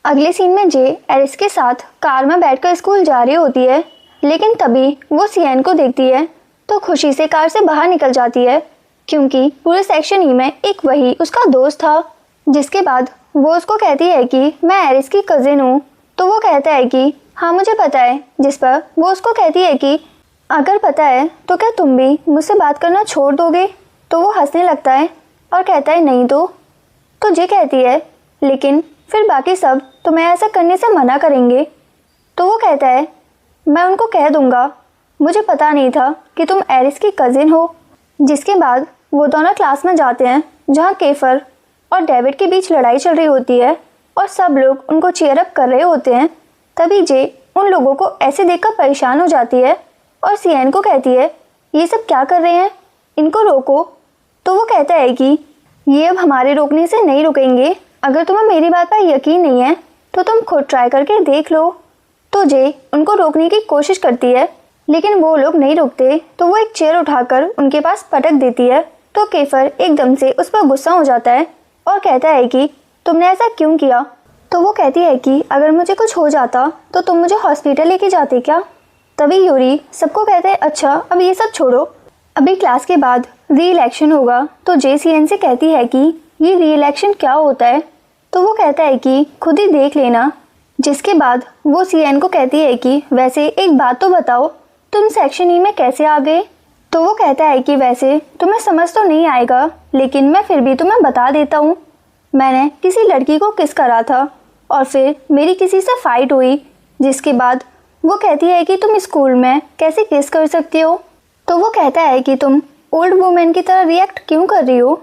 अगले सीन में जे एरिस के साथ कार में बैठकर स्कूल जा रही होती है, लेकिन तभी वो सियन को देखती है तो खुशी से कार से बाहर निकल जाती है, क्योंकि पूरे सेक्शन ई में एक वही उसका दोस्त था। जिसके बाद वो उसको कहती है कि मैं एरिस की कज़िन हूँ। तो वो कहता है कि हाँ मुझे पता है। जिस पर वो उसको कहती है कि अगर पता है तो क्या तुम भी मुझसे बात करना छोड़ दोगे। तो वो हंसने लगता है और कहता है नहीं तो जे कहती है लेकिन फिर बाकी सब तुम्हें ऐसा करने से मना करेंगे। तो वो कहता है मैं उनको कह दूंगा, मुझे पता नहीं था कि तुम एरिस की कज़िन हो। जिसके बाद वो दोनों क्लास में जाते हैं जहाँ केफर और डेविड के बीच लड़ाई चल रही होती है और सब लोग उनको चीयर अप कर रहे होते हैं। तभी जे उन लोगों को ऐसे देखकर परेशान हो जाती है और सियन को कहती है ये सब क्या कर रहे हैं, इनको रोको। तो वो कहता है कि ये अब हमारे रोकने से नहीं रुकेंगे, अगर तुम्हें मेरी बात पर यकीन नहीं है तो तुम खुद ट्राई करके देख लो। तो जे उनको रोकने की कोशिश करती है, लेकिन वो लोग नहीं रुकते। तो वो एक चेयर उठाकर उनके पास पटक देती है। तो केफर एकदम से उस पर गुस्सा हो जाता है और कहता है कि तुमने ऐसा क्यों किया। तो वो कहती है कि अगर मुझे कुछ हो जाता तो तुम मुझे हॉस्पिटल लेके जाते क्या। तभी यूरी सबको कहता है अच्छा अब ये सब छोड़ो, अभी क्लास के बाद री इलेक्शन होगा। तो जे सियन से कहती है कि ये री इलेक्शन क्या होता है। तो वो कहता है कि खुद ही देख लेना। जिसके बाद वो सियन को कहती है कि वैसे एक बात तो बताओ, तुम सेक्शन ई में कैसे आ गए। तो वो कहता है कि वैसे तुम्हें समझ तो नहीं आएगा, लेकिन मैं फिर भी तुम्हें बता देता हूँ। मैंने किसी लड़की को किस करा था और फिर मेरी किसी से फाइट हुई। जिसके बाद वो कहती है कि तुम स्कूल में कैसे किस कर सकती हो। तो वो कहता है कि तुम ओल्ड वुमेन की तरह रिएक्ट क्यों कर रही हो।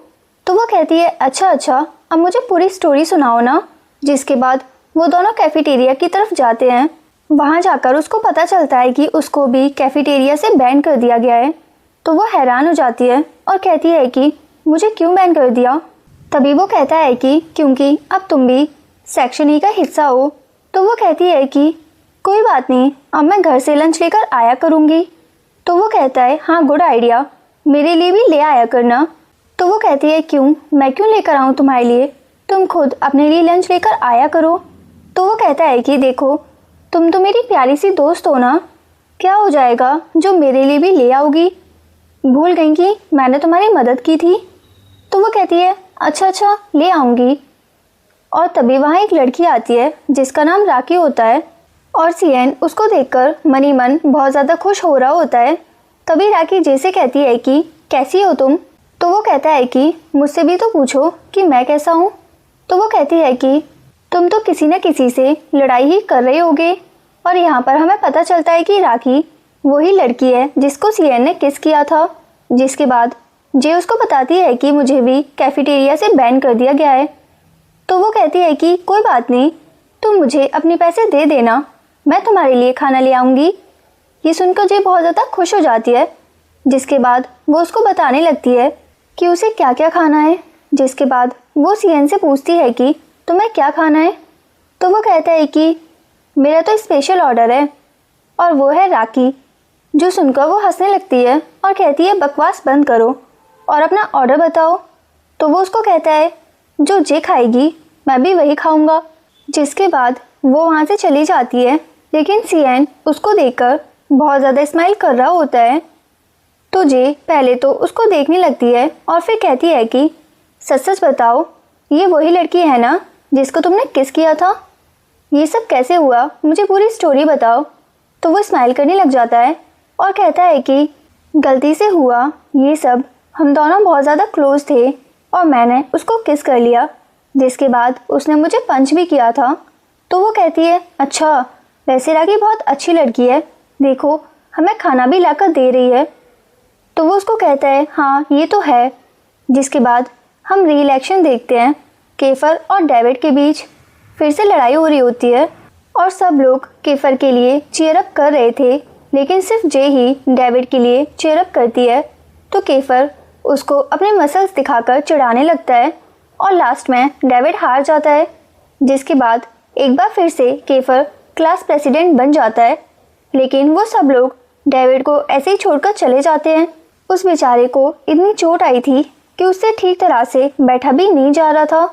तो वो कहती है अच्छा अब मुझे पूरी स्टोरी सुनाओ ना। जिसके बाद वो दोनों कैफेटेरिया की तरफ जाते हैं। वहाँ जाकर उसको पता चलता है कि उसको भी कैफेटेरिया से बैन कर दिया गया है। तो वो हैरान हो जाती है और कहती है कि मुझे क्यों बैन कर दिया। तभी वो कहता है कि क्योंकि अब तुम भी सेक्शन ई का हिस्सा हो। तो वो कहती है कि कोई बात नहीं, अब मैं घर से लंच लेकर आया करूँगी। तो वो कहता है हाँ गुड आइडिया, मेरे लिए भी ले आया करना। तो वो कहती है क्यों, मैं क्यों लेकर आऊँ तुम्हारे लिए, तुम खुद अपने लिए लंच लेकर आया करो। तो वो कहता है कि देखो तुम तो मेरी प्यारी सी दोस्त हो ना, क्या हो जाएगा जो मेरे लिए भी ले आओगी, भूल गई कि मैंने तुम्हारी मदद की थी। तो वो कहती है अच्छा ले आऊँगी। और तभी वहाँ एक लड़की आती है जिसका नाम राखी होता है और सियन उसको देखकर मनी मन बहुत ज़्यादा खुश हो रहा होता है। तभी राखी जैसे कहती है कि कैसी हो तुम। तो वो कहता है कि मुझसे भी तो पूछो कि मैं कैसा हूँ। तो वो कहती है कि तुम तो किसी न किसी से लड़ाई ही कर रहे होगे। और यहाँ पर हमें पता चलता है कि राखी वही लड़की है जिसको सियन ने किस किया था। जिसके बाद जे उसको बताती है कि मुझे भी कैफेटेरिया से बैन कर दिया गया है। तो वो कहती है कि कोई बात नहीं, तुम मुझे अपने पैसे दे देना, मैं तुम्हारे लिए खाना ले आऊँगी। ये सुनकर जे बहुत ज़्यादा खुश हो जाती है। जिसके बाद वो उसको बताने लगती है कि उसे क्या क्या खाना है। जिसके बाद वो सियन से पूछती है कि तुम्हें क्या खाना है। तो वो कहता है कि मेरा तो स्पेशल ऑर्डर है। और वो है राखी, जो सुनकर वो हंसने लगती है और कहती है बकवास बंद करो और अपना ऑर्डर बताओ। तो वो उसको कहता है जो जे खाएगी मैं भी वही खाऊंगा। जिसके बाद वो वहाँ से चली जाती है, लेकिन सियन उसको देखकर बहुत ज़्यादा स्माइल कर रहा होता है। तो जे पहले तो उसको देखने लगती है और फिर कहती है कि सच सच बताओ, ये वही लड़की है ना जिसको तुमने किस किया था। ये सब कैसे हुआ, मुझे पूरी स्टोरी बताओ। तो वो स्माइल करने लग जाता है और कहता है कि गलती से हुआ ये सब, हम दोनों बहुत ज़्यादा क्लोज थे और मैंने उसको किस कर लिया, जिसके बाद उसने मुझे पंच भी किया था। तो वो कहती है, अच्छा वैसे रागी बहुत अच्छी लड़की है, देखो हमें खाना भी लाकर दे रही है। तो वो उसको कहता है, हाँ ये तो है। जिसके बाद हम रियल एक्शन देखते हैं, केफर और डेविड के बीच फिर से लड़ाई हो रही होती है और सब लोग केफर के लिए चीयर अप कर रहे थे, लेकिन सिर्फ जे ही डेविड के लिए चीयर अप करती है। तो केफर उसको अपने मसल्स दिखाकर चिढ़ाने लगता है और लास्ट में डेविड हार जाता है। जिसके बाद एक बार फिर से केफर क्लास प्रेसिडेंट बन जाता है, लेकिन वो सब लोग डेविड को ऐसे ही छोड़कर चले जाते हैं। उस बेचारे को इतनी चोट आई थी कि उससे ठीक तरह से बैठा भी नहीं जा रहा था।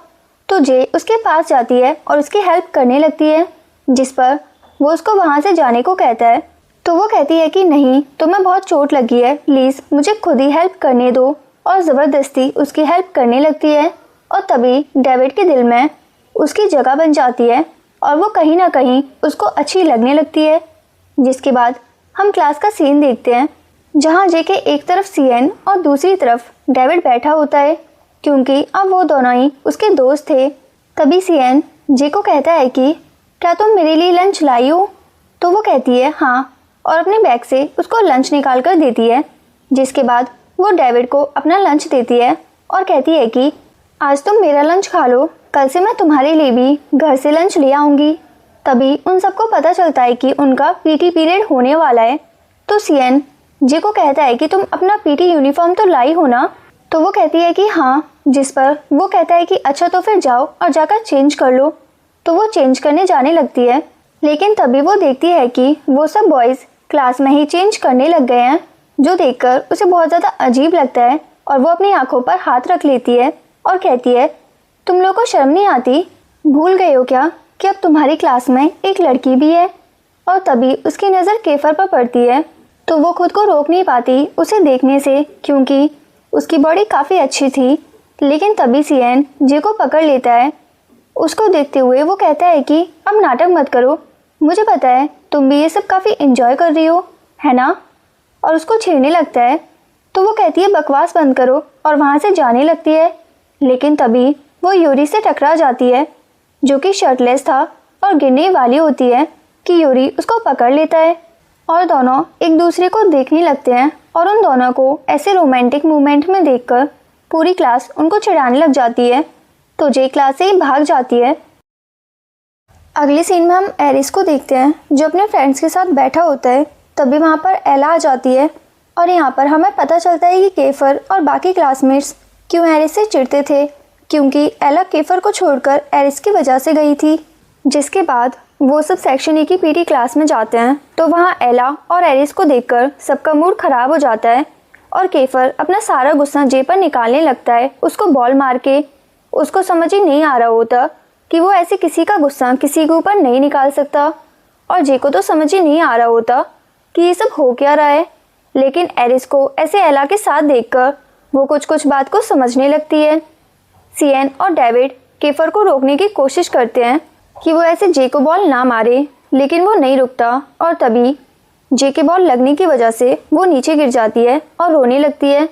तो जे उसके पास जाती है और उसकी हेल्प करने लगती है, जिस पर वो उसको वहाँ से जाने को कहता है। तो वो कहती है कि नहीं, तुम्हें बहुत चोट लगी है, प्लीज़ मुझे खुद ही हेल्प करने दो, और ज़बरदस्ती उसकी हेल्प करने लगती है। और तभी डेविड के दिल में उसकी जगह बन जाती है और वो कहीं ना कहीं उसको अच्छी लगने लगती है। जिसके बाद हम क्लास का सीन देखते हैं, जहाँ जे के एक तरफ सीएन और दूसरी तरफ डेविड बैठा होता है, क्योंकि अब वो दोनों ही उसके दोस्त थे। तभी सीएन जे को कहता है कि क्या तुम मेरे लिए लंच लाई हो। तो वो कहती है हाँ, और अपने बैग से उसको लंच निकाल कर देती है। जिसके बाद वो डेविड को अपना लंच देती है और कहती है कि आज तुम मेरा लंच खा लो, कल से मैं तुम्हारे लिए भी घर से लंच ले आऊँगी। तभी उन सबको पता चलता है कि उनका पीटी पीरियड होने वाला है। तो सीएन जे को कहता है कि तुम अपना पीटी यूनिफॉर्म तो लाई हो ना। तो वो कहती है कि हाँ, जिस पर वो कहता है कि अच्छा तो फिर जाओ और जाकर चेंज कर लो। तो वो चेंज करने जाने लगती है, लेकिन तभी वो देखती है कि वो सब बॉयज़ क्लास में ही चेंज करने लग गए हैं, जो देखकर उसे बहुत ज़्यादा अजीब लगता है और वो अपनी आंखों पर हाथ रख लेती है और कहती है, तुम लोगों को शर्म नहीं आती, भूल गए हो क्या कि अब तुम्हारी क्लास में एक लड़की भी है। और तभी उसकी नज़र केफर पर पड़ती है, तो वो खुद को रोक नहीं पाती उसे देखने से, क्योंकि उसकी बॉडी काफ़ी अच्छी थी। लेकिन तभी सीएन जे को पकड़ लेता है। उसको देखते हुए वो कहता है कि अब नाटक मत करो, मुझे पता है तुम भी ये सब काफ़ी एंजॉय कर रही हो, है ना। और उसको छेड़ने लगता है। तो वो कहती है बकवास बंद करो और वहाँ से जाने लगती है। लेकिन तभी वो यूरी से टकरा जाती है, जो कि शर्टलेस था, और गिरने वाली होती है कि यूरी उसको पकड़ लेता है और दोनों एक दूसरे को देखने लगते हैं। और उन दोनों को ऐसे रोमांटिक मूवमेंट में देखकर पूरी क्लास उनको चिढ़ाने लग जाती है। तो जे क्लास से ही भाग जाती है। अगले सीन में हम एरिस को देखते हैं, जो अपने फ्रेंड्स के साथ बैठा होता है। तभी वहाँ पर एला आ जाती है और यहाँ पर हमें पता चलता है कि केफर और बाकी क्लासमेट्स क्यों एरिस से चिढ़ते थे, क्योंकि एला केफर को छोड़कर एरिस की वजह से गई थी। जिसके बाद वो सब सेक्शन ए की पीटी क्लास में जाते हैं। तो वहाँ एला और एरिस को देखकर सबका मूड ख़राब हो जाता है और केफर अपना सारा गुस्सा जे पर निकालने लगता है, उसको बॉल मार के। उसको समझ ही नहीं आ रहा होता कि वो ऐसे किसी का गुस्सा किसी के ऊपर नहीं निकाल सकता, और जे को तो समझ ही नहीं आ रहा होता कि ये सब हो क्या रहा है। लेकिन एरिस को ऐसे एला के साथ देखकर वो कुछ कुछ बात को समझने लगती है। सीएन और डेविड केफर को रोकने की कोशिश करते हैं कि वो ऐसे जे को बॉल ना मारे, लेकिन वो नहीं रुकता। और तभी जे के बॉल लगने की वजह से वो नीचे गिर जाती है और रोने लगती है।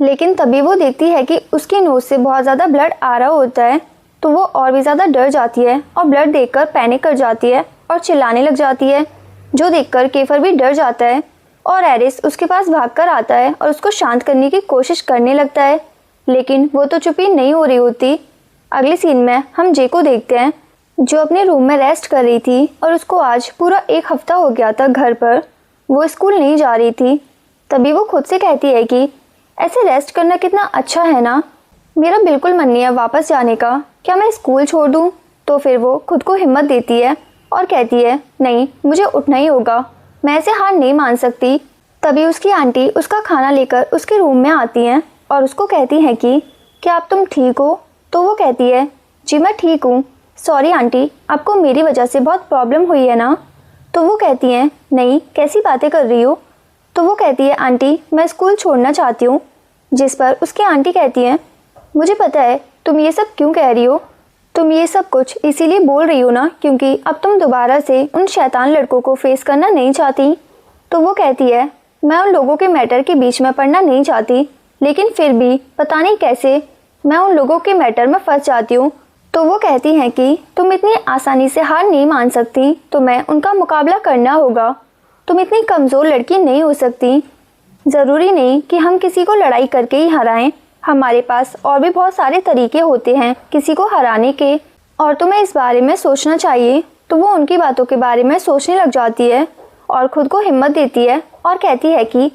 लेकिन तभी वो देखती है कि उसकी नोज से बहुत ज़्यादा ब्लड आ रहा होता है, तो वो और भी ज़्यादा डर जाती है और ब्लड देखकर पैनिक कर जाती है और चिल्लाने लग जाती है, जो देखकर केफर भी डर जाता है। और एरिस उसके पास भागकर आता है और उसको शांत करने की कोशिश करने लगता है, लेकिन वो तो चुप ही नहीं हो रही होती। अगले सीन में हम जे को देखते हैं, जो अपने रूम में रेस्ट कर रही थी और उसको आज पूरा 1 हफ्ता हो गया था घर पर, वो स्कूल नहीं जा रही थी। तभी वो खुद से कहती है कि ऐसे रेस्ट करना कितना अच्छा है ना, मेरा बिल्कुल मन नहीं है वापस जाने का, क्या मैं स्कूल छोड़ दूँ। तो फिर वो खुद को हिम्मत देती है और कहती है नहीं, मुझे उठना ही होगा, मैं ऐसे हार नहीं मान सकती। तभी उसकी आंटी उसका खाना लेकर उसके रूम में आती हैं और उसको कहती हैं कि क्या आप तुम ठीक हो। तो वो कहती है जी मैं ठीक हूँ, सॉरी आंटी, आपको मेरी वजह से बहुत प्रॉब्लम हुई है ना। तो वो कहती हैं नहीं, कैसी बातें कर रही हो। तो वो कहती है आंटी मैं स्कूल छोड़ना चाहती हूँ। जिस पर उसकी आंटी कहती हैं मुझे पता है तुम ये सब क्यों कह रही हो। तुम ये सब कुछ इसीलिए बोल रही हो ना क्योंकि अब तुम दोबारा से उन शैतान लड़कों को फेस करना नहीं चाहती। तो वो कहती है मैं उन लोगों के मैटर के बीच में पड़ना नहीं चाहती, लेकिन फिर भी पता नहीं कैसे मैं उन लोगों के मैटर में फंस जाती हूँ। तो वो कहती हैं कि तुम इतनी आसानी से हार नहीं मान सकती, तुम्हें उनका मुकाबला करना होगा। तुम इतनी कमज़ोर लड़की नहीं हो सकती। ज़रूरी नहीं कि हम किसी को लड़ाई करके ही हराएं, हमारे पास और भी बहुत सारे तरीके होते हैं किसी को हराने के, और तुम्हें इस बारे में सोचना चाहिए। तो वो उनकी बातों के बारे में सोचने लग जाती है और ख़ुद को हिम्मत देती है और कहती है कि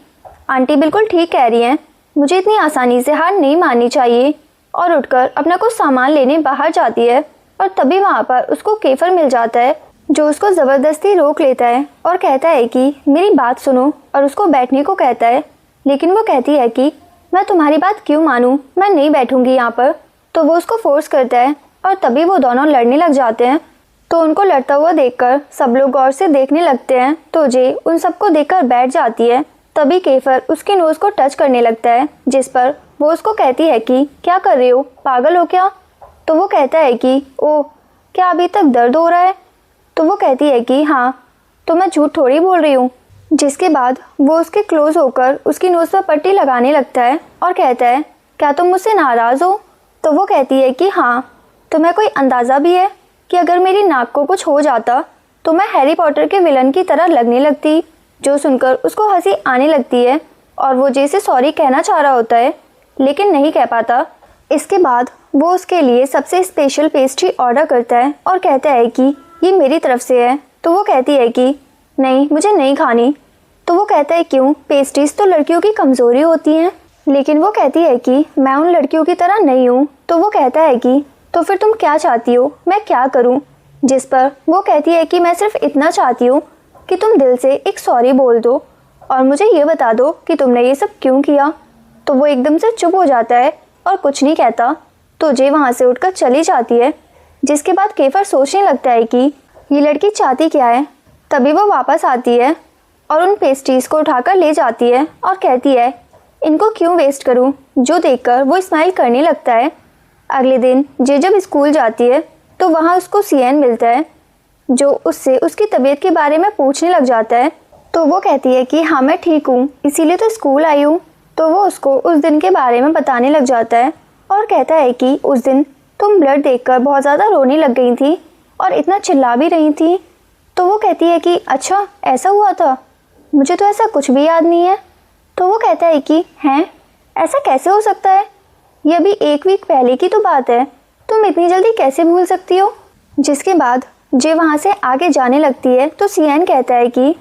आंटी बिल्कुल ठीक कह रही हैं, मुझे इतनी आसानी से हार नहीं माननी चाहिए। और उठकर अपना कुछ सामान लेने बाहर जाती है और तभी वहाँ पर उसको केफर मिल जाता है जो उसको ज़बरदस्ती रोक लेता है और कहता है कि मेरी बात सुनो, और उसको बैठने को कहता है। लेकिन वो कहती है कि मैं तुम्हारी बात क्यों मानूं, मैं नहीं बैठूंगी यहाँ पर। तो वो उसको फोर्स करता है और तभी वो दोनों लड़ने लग जाते हैं। तो उनको लड़ता हुआ देखकर सब लोग गौर से देखने लगते हैं। तो जे उन सबको देखकर बैठ जाती है। तभी केफर उसके नोज़ को टच करने लगता है, जिस पर वो उसको कहती है कि क्या कर रहे हो, पागल हो क्या। तो वो कहता है कि ओह, क्या अभी तक दर्द हो रहा है। तो वो कहती है कि हाँ, तो मैं झूठ थोड़ी बोल रही हूँ। जिसके बाद वो उसके क्लोज होकर उसकी नोज़ पर पट्टी लगाने लगता है और कहता है क्या तुम मुझसे नाराज़ हो। तो वो कहती है कि हाँ, तुम्हें कोई अंदाज़ा भी है कि अगर मेरी नाक को कुछ हो जाता तो मैं हैरी पॉटर के विलन की तरह लगने लगती। जो सुनकर उसको हंसी आने लगती है और वो जैसे सॉरी कहना चाह रहा होता है लेकिन नहीं कह पाता। इसके बाद वो उसके लिए सबसे स्पेशल पेस्ट्री ऑर्डर करता है और कहता है कि ये मेरी तरफ से है। तो वो कहती है कि नहीं, मुझे नहीं खानी। तो वो कहता है क्यों, पेस्ट्रीज तो लड़कियों की कमज़ोरी होती हैं। लेकिन वो कहती है कि मैं उन लड़कियों की तरह नहीं हूँ। तो वो कहता है कि तो फिर तुम क्या चाहती हो, मैं क्या करूँ। जिस पर वो कहती है कि मैं सिर्फ इतना चाहती हूँ कि तुम दिल से एक सॉरी बोल दो और मुझे ये बता दो कि तुमने ये सब क्यों किया। तो वो एकदम से चुप हो जाता है और कुछ नहीं कहता। तो जे वहाँ से उठकर चली जाती है। जिसके बाद केफर सोचने लगता है कि ये लड़की चाहती क्या है। तभी वो वापस आती है और उन पेस्ट्रीज़ को उठाकर ले जाती है और कहती है इनको क्यों वेस्ट करूं, जो देखकर वो स्माइल करने लगता है। अगले दिन जे जब स्कूल जाती है तो वहाँ उसको सीएन मिलता है जो उससे उसकी तबीयत के बारे में पूछने लग जाता है। तो वो कहती है कि हाँ मैं ठीक हूँ, इसीलिए तो स्कूल आई हूँ। तो वो उसको उस दिन के बारे में बताने लग जाता है और कहता है कि उस दिन तुम ब्लड देखकर बहुत ज़्यादा रोने लग गई थी और इतना चिल्ला भी रही थी। तो वो कहती है कि अच्छा ऐसा हुआ था, मुझे तो ऐसा कुछ भी याद नहीं है। तो वो कहता है कि हैं, ऐसा कैसे हो सकता है, ये अभी एक वीक पहले की तो बात है, तुम इतनी जल्दी कैसे भूल सकती हो। जिसके बाद जे वहाँ से आगे जाने लगती है तो सीएन कहता है कि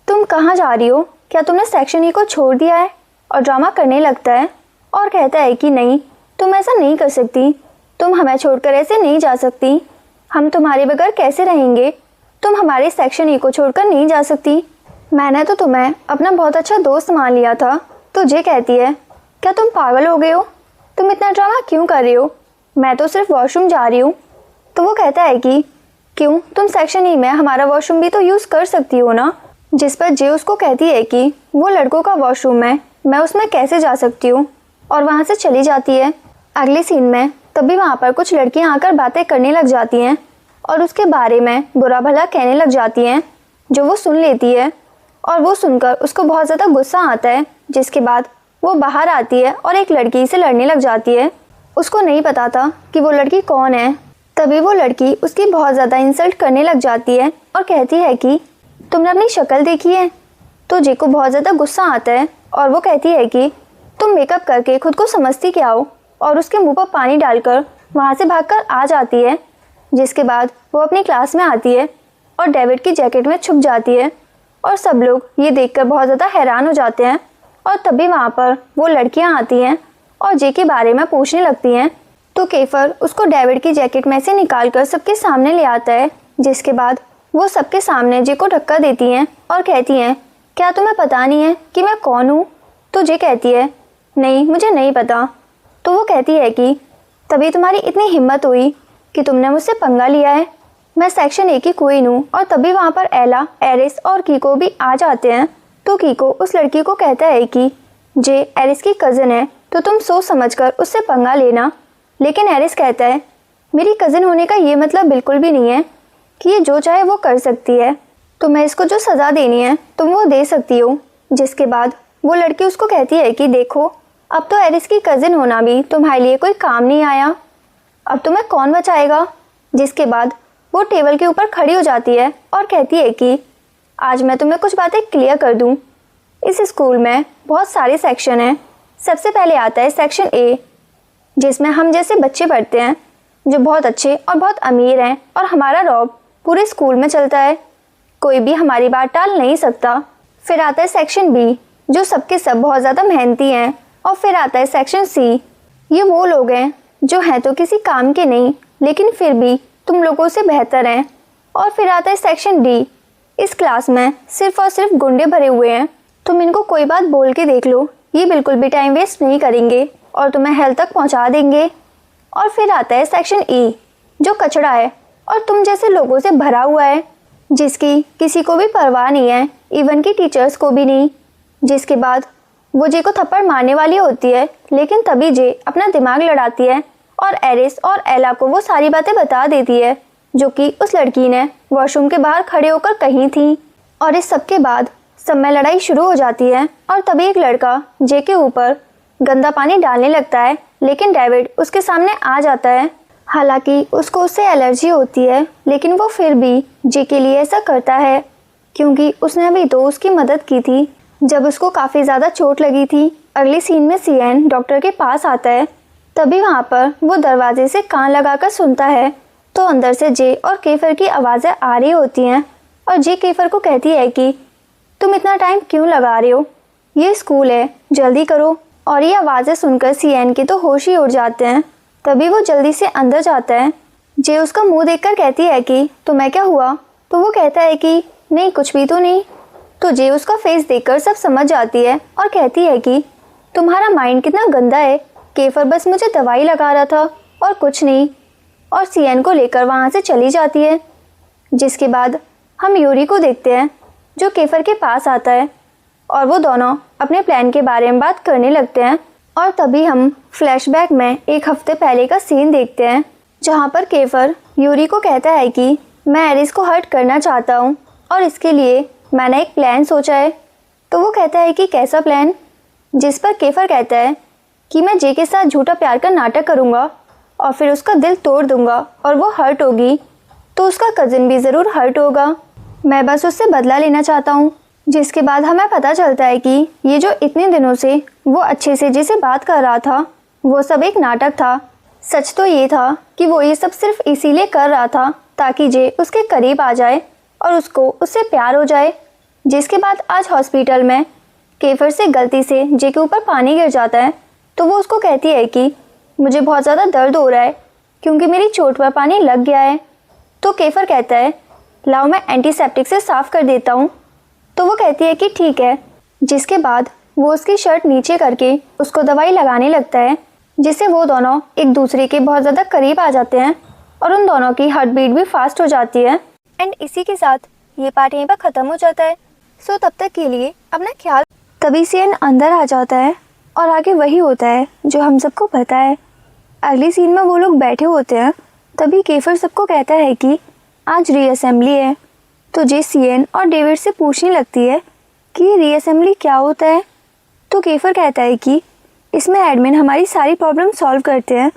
तुम कहाँ जा रही हो, क्या तुमने सेक्शन ई को छोड़ दिया है। और ड्रामा करने लगता है और कहता है कि नहीं, तुम ऐसा नहीं कर सकती, तुम हमें छोड़कर ऐसे नहीं जा सकती, हम तुम्हारे बगैर कैसे रहेंगे, तुम हमारे सेक्शन ई को छोड़कर नहीं जा सकती, मैंने तो तुम्हें अपना बहुत अच्छा दोस्त मान लिया था। तो जे कहती है क्या तुम पागल हो गए हो, तुम इतना ड्रामा क्यों कर रही हो, मैं तो सिर्फ वॉशरूम जा रही हूँ। तो वो कहता है कि क्यों, तुम सेक्शन ई में हमारा वॉशरूम भी तो यूज़ कर सकती हो ना। जिस पर जे उसको कहती है कि वो लड़कों का वॉशरूम है, मैं उसमें कैसे जा सकती हूँ, और वहाँ से चली जाती है। अगले सीन में तभी वहाँ पर कुछ लड़कियाँ आकर बातें करने लग जाती हैं और उसके बारे में बुरा भला कहने लग जाती हैं, जो वो सुन लेती है और वो सुनकर उसको बहुत ज़्यादा गुस्सा आता है। जिसके बाद वो बाहर आती है और एक लड़की से लड़ने लग जाती है। उसको नहीं पता था कि वो लड़की कौन है। तभी वो लड़की उसकी बहुत ज़्यादा इंसल्ट करने लग जाती है और कहती है कि तुमने अपनी शक्ल देखी है। तो जे को बहुत ज़्यादा गुस्सा आता है और वो कहती है कि तुम मेकअप करके खुद को समझती क्या हो, और उसके मुंह पर पानी डालकर वहाँ से भागकर आ जाती है। जिसके बाद वो अपनी क्लास में आती है और डेविड की जैकेट में छुप जाती है और सब लोग ये देखकर बहुत ज़्यादा हैरान हो जाते हैं। और तभी वहाँ पर वो लड़कियाँ आती हैं और जे के बारे में पूछने लगती हैं। तो केफर उसको डेविड की जैकेट में से निकालकर सबके सामने ले आता है। जिसके बाद वो सबके सामने जे को धक्का देती हैं और कहती हैं क्या तुम्हें पता नहीं है कि मैं कौन हूँ। तो जे कहती है नहीं, मुझे नहीं पता। तो वो कहती है कि तभी तुम्हारी इतनी हिम्मत हुई कि तुमने मुझसे पंगा लिया है, मैं सेक्शन ए की क्वीन हूँ। और तभी वहाँ पर एला, एरिस और कीको भी आ जाते हैं। तो कीको उस लड़की को कहता है कि जे एरिस की कज़न है, तो तुम सोच समझकर उससे पंगा लेना। लेकिन एरिस कहता है मेरी कज़िन होने का ये मतलब बिल्कुल भी नहीं है कि ये जो चाहे वो कर सकती है, तो मैं इसको जो सज़ा देनी है तुम वो दे सकती हो। जिसके बाद वो लड़की उसको कहती है कि देखो, अब तो एरिस की कज़िन होना भी तुम्हारे लिए कोई काम नहीं आया, अब तुम्हें कौन बचाएगा। जिसके बाद वो टेबल के ऊपर खड़ी हो जाती है और कहती है कि आज मैं तुम्हें कुछ बातें क्लियर कर दूं। इस स्कूल में बहुत सारे सेक्शन हैं। सबसे पहले आता है सेक्शन ए, जिसमें हम जैसे बच्चे पढ़ते हैं जो बहुत अच्छे और बहुत अमीर हैं, और हमारा रौब पूरे स्कूल में चलता है, कोई भी हमारी बात टाल नहीं सकता। फिर आता है सेक्शन बी, जो सबके सब बहुत ज़्यादा मेहनती हैं। और फिर आता है सेक्शन सी, ये वो लोग हैं जो हैं तो किसी काम के नहीं, लेकिन फिर भी तुम लोगों से बेहतर हैं। और फिर आता है सेक्शन डी, इस क्लास में सिर्फ और सिर्फ गुंडे भरे हुए हैं, तुम इनको कोई बात बोल के देख लो, ये बिल्कुल भी टाइम वेस्ट नहीं करेंगे और तुम्हें हेल्थ तक पहुंचा देंगे। और फिर आता है सेक्शन ई, जो कचड़ा है और तुम जैसे लोगों से भरा हुआ है, जिसकी किसी को भी परवाह नहीं है, इवन की टीचर्स को भी नहीं। जिसके बाद वो जे को थप्पड़ मारने वाली होती है, लेकिन तभी जे अपना दिमाग लड़ाती है और एरिस और एला को वो सारी बातें बता देती है जो कि उस लड़की ने वॉशरूम के बाहर खड़े होकर कही थी। और इस सब के बाद सब में लड़ाई शुरू हो जाती है और तभी एक लड़का जे के ऊपर गंदा पानी डालने लगता है, लेकिन डेविड उसके सामने आ जाता है। हालांकि उसको उससे एलर्जी होती है, लेकिन वो फिर भी जे के लिए ऐसा करता है क्योंकि उसने अभी तो उसकी मदद की थी जब उसको काफ़ी ज़्यादा चोट लगी थी। अगली सीन में सीएन डॉक्टर के पास आता है, तभी वहाँ पर वो दरवाजे से कान लगाकर सुनता है तो अंदर से जे और केफर की आवाज़ें आ रही होती हैं। और जे केफर को कहती है कि तुम इतना टाइम क्यों लगा रहे हो, ये स्कूल है, जल्दी करो। और ये आवाज़ें सुनकर सीएन के तो होश ही उड़ जाते हैं। तभी वो जल्दी से अंदर जाता है। जे उसका मुंह देखकर कहती है कि तुम्हें क्या हुआ, तो वो कहता है कि नहीं कुछ भी तो नहीं। तो जे उसका फेस देखकर सब समझ जाती है और कहती है कि तुम्हारा माइंड कितना गंदा है, केफर बस मुझे दवाई लगा रहा था और कुछ नहीं। और सीएन को लेकर वहाँ से चली जाती है। जिसके बाद हम यूरी को देखते हैं जो केफर के पास आता है और वो दोनों अपने प्लान के बारे में बात करने लगते हैं। और तभी हम फ्लैशबैक में एक हफ्ते पहले का सीन देखते हैं जहाँ पर केफर यूरी को कहता है कि मैं एरिस को हर्ट करना चाहता हूँ और इसके लिए मैंने एक प्लान सोचा है। तो वो कहता है कि कैसा प्लान, जिस पर केफर कहता है कि मैं जे के साथ झूठा प्यार का नाटक करूँगा और फिर उसका दिल तोड़ दूँगा और वो हर्ट होगी तो उसका कज़िन भी ज़रूर हर्ट होगा, मैं बस उससे बदला लेना चाहता हूँ। जिसके बाद हमें पता चलता है कि ये जो इतने दिनों से वो अच्छे से जिसे बात कर रहा था वो सब एक नाटक था। सच तो ये था कि वो ये सब सिर्फ इसीलिए कर रहा था ताकि जे उसके करीब आ जाए और उसको उससे प्यार हो जाए। जिसके बाद आज हॉस्पिटल में केफर से गलती से जे के ऊपर पानी गिर जाता है तो वो उसको कहती है कि मुझे बहुत ज़्यादा दर्द हो रहा है क्योंकि मेरी चोट पर पानी लग गया है। तो केफर कहता है लाओ मैं एंटीसेप्टिक से साफ़ कर देता हूँ। तो वो कहती है कि ठीक है। जिसके बाद वो उसकी शर्ट नीचे करके उसको दवाई लगाने लगता है, जिससे वो दोनों एक दूसरे के बहुत ज़्यादा करीब आ जाते हैं और उन दोनों की हार्ट बीट भी फास्ट हो जाती है। एंड इसी के साथ ये पार्ट यहीं पर ख़त्म हो जाता है। सो तब तक के लिए अपना ख्याल। तभी सीएन अंदर आ जाता है और आगे वही होता है जो हम सबको पता है। अगली सीन में वो लोग बैठे होते हैं, तभी केफर सबको कहता है कि आज रीअसेंबली है। तो जे सीएन और डेविड से पूछने लगती है कि ये रीअसेंबली क्या होता है। तो केफर कहता है कि इसमें एडमिन हमारी सारी प्रॉब्लम सॉल्व करते हैं।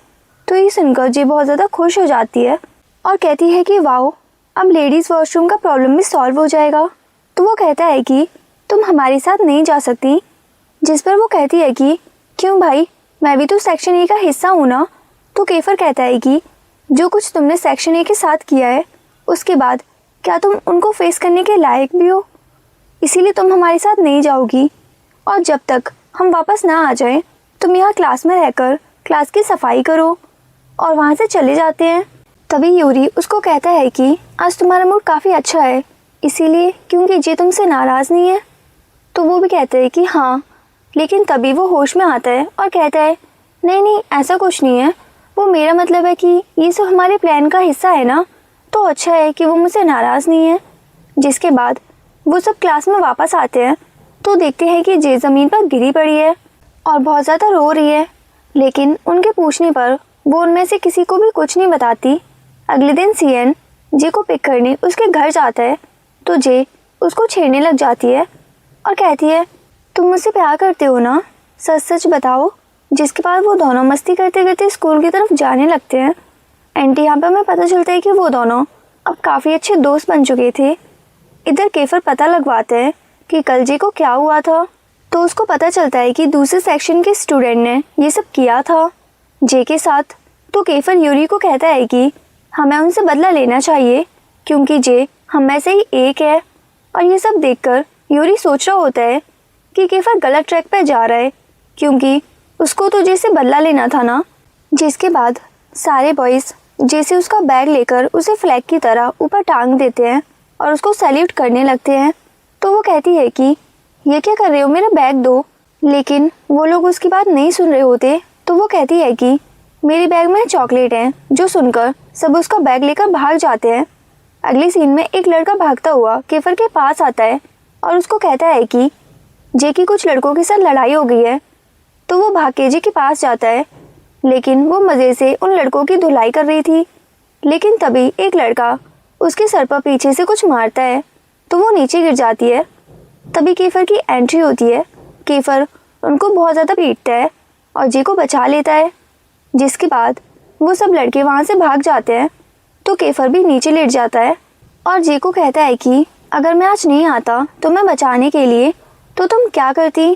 तो ये सुनकर जे बहुत ज़्यादा खुश हो जाती है और कहती है कि वाओ, अब लेडीज़ वॉशरूम का प्रॉब्लम भी सॉल्व हो जाएगा। तो वो कहता है कि तुम हमारे साथ नहीं जा सकती। जिस पर वो कहती है कि क्यों भाई, मैं भी तो सेक्शन ए का हिस्सा हूँ ना। तो केफर कहता है कि जो कुछ तुमने सेक्शन ए के साथ किया है उसके बाद क्या तुम उनको फेस करने के लायक भी हो, इसीलिए तुम हमारे साथ नहीं जाओगी। और जब तक हम वापस ना आ जाएं तुम यहाँ क्लास में रहकर क्लास की सफाई करो। और वहाँ से चले जाते हैं। तभी यूरी उसको कहता है कि आज तुम्हारा मूड काफ़ी अच्छा है, इसीलिए क्योंकि जे तुमसे नाराज़ नहीं है। तो वो भी कहते हैं कि हाँ, लेकिन तभी वो होश में आता है और कहता है नहीं नहीं ऐसा कुछ नहीं है, वो मेरा मतलब है कि ये सब हमारे प्लान का हिस्सा है ना, तो अच्छा है कि वो मुझसे नाराज़ नहीं है। जिसके बाद वो सब क्लास में वापस आते हैं तो देखते हैं कि जे ज़मीन पर गिरी पड़ी है और बहुत ज़्यादा रो रही है, लेकिन उनके पूछने पर वो उनमें से किसी को भी कुछ नहीं बताती। अगले दिन सीएन जे को पिक करने उसके घर जाता है तो जे उसको छेड़ने लग जाती है और कहती है, तुम मुझसे प्यार करते हो ना, सच सच बताओ। जिसके बाद वो दोनों मस्ती करते करते स्कूल की तरफ जाने लगते हैं। एंटी यहाँ पर हमें पता चलता है कि वो दोनों अब काफ़ी अच्छे दोस्त बन चुके थे। इधर केफर पता लगवाते हैं कि कल जे को क्या हुआ था, तो उसको पता चलता है कि दूसरे सेक्शन के स्टूडेंट ने ये सब किया था जे के साथ। तो केफर यूरी को कहता है कि हमें उनसे बदला लेना चाहिए क्योंकि जे हम में से ही एक है। और ये सब देखकर यूरी सोच रहा होता है कि केफर गलत ट्रैक पर जा रहा है क्योंकि उसको तो जे से बदला लेना था ना। जिसके बाद सारे बॉयज़ जैसे उसका बैग लेकर उसे फ्लैग की तरह ऊपर टांग देते हैं और उसको सैल्यूट करने लगते हैं। तो वो कहती है कि ये क्या कर रहे हो, मेरा बैग दो। लेकिन वो लोग उसकी बात नहीं सुन रहे होते। तो वो कहती है कि मेरे बैग में चॉकलेट है, जो सुनकर सब उसका बैग लेकर भाग जाते हैं। अगली सीन में एक लड़का भागता हुआ केफर के पास आता है और उसको कहता है कि जे की कुछ लड़कों के साथ लड़ाई हो गई है। तो वो भाग के जे के पास जाता है, लेकिन वो मज़े से उन लड़कों की धुलाई कर रही थी। लेकिन तभी एक लड़का उसके सर पर पीछे से कुछ मारता है तो वो नीचे गिर जाती है। तभी केफर की एंट्री होती है। केफर उनको बहुत ज़्यादा पीटता है और जे को बचा लेता है। जिसके बाद वो सब लड़के वहाँ से भाग जाते हैं। तो केफर भी नीचे लेट जाता है और जे को कहता है कि अगर मैं आज नहीं आता तो मैं बचाने के लिए, तो तुम क्या करती?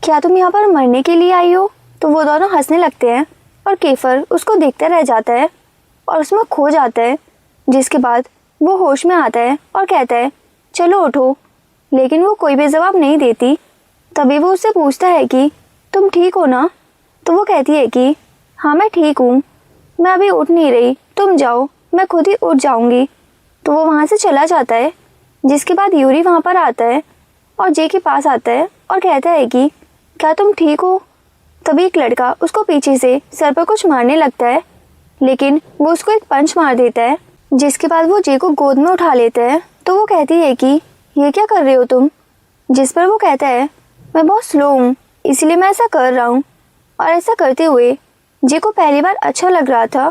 क्या तुम यहाँ पर मरने के लिए आई हो? तो वो दोनों हंसने लगते हैं और केफर उसको देखता रह जाता है और उसमें खो जाता है। जिसके बाद वो होश में आता है और कहता है, चलो उठो। लेकिन वो कोई भी जवाब नहीं देती। तभी वो उससे पूछता है कि तुम ठीक हो ना? तो वो कहती है कि हाँ मैं ठीक हूँ, मैं अभी उठ नहीं रही, तुम जाओ, मैं खुद ही उठ जाऊँगी। तो वो वहाँ से चला जाता है। जिसके बाद यूरी वहाँ पर आता है और जे के पास आता है और कहता है कि क्या तुम ठीक हो? तभी एक लड़का उसको पीछे से सर पर कुछ मारने लगता है, लेकिन वो उसको एक पंच मार देता है। जिसके बाद वो जे को गोद में उठा लेता है। तो वो कहती है कि ये क्या कर रहे हो तुम? जिस पर वो कहता है, मैं बहुत स्लो हूँ इसलिए मैं ऐसा कर रहा हूँ। और ऐसा करते हुए जे को पहली बार अच्छा लग रहा था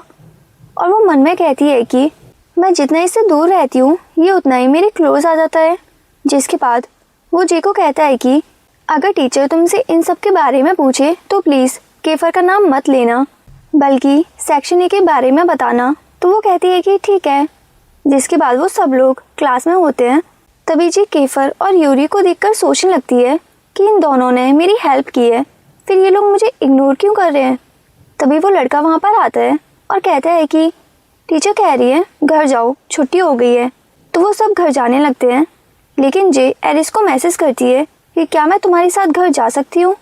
और वो मन में कहती है कि मैं जितना इससे दूर रहती हूँ ये उतना ही मेरे क्लोज आ जाता है। जिसके बाद वो जे को कहता है कि अगर टीचर तुमसे इन सब के बारे में पूछे तो प्लीज़ केफर का नाम मत लेना, बल्कि सेक्शन ए के बारे में बताना। तो वो कहती है कि ठीक है। जिसके बाद वो सब लोग क्लास में होते हैं। तभी जी केफर और यूरी को देखकर सोचने लगती है कि इन दोनों ने मेरी हेल्प की है, फिर ये लोग मुझे इग्नोर क्यों कर रहे हैं। तभी वो लड़का वहाँ पर आता है और कहता है कि टीचर कह रही है घर जाओ, छुट्टी हो गई है। तो वो सब घर जाने लगते हैं। लेकिन जे एरिस को मैसेज करती है कि क्या मैं तुम्हारे साथ घर जा सकती हूँ,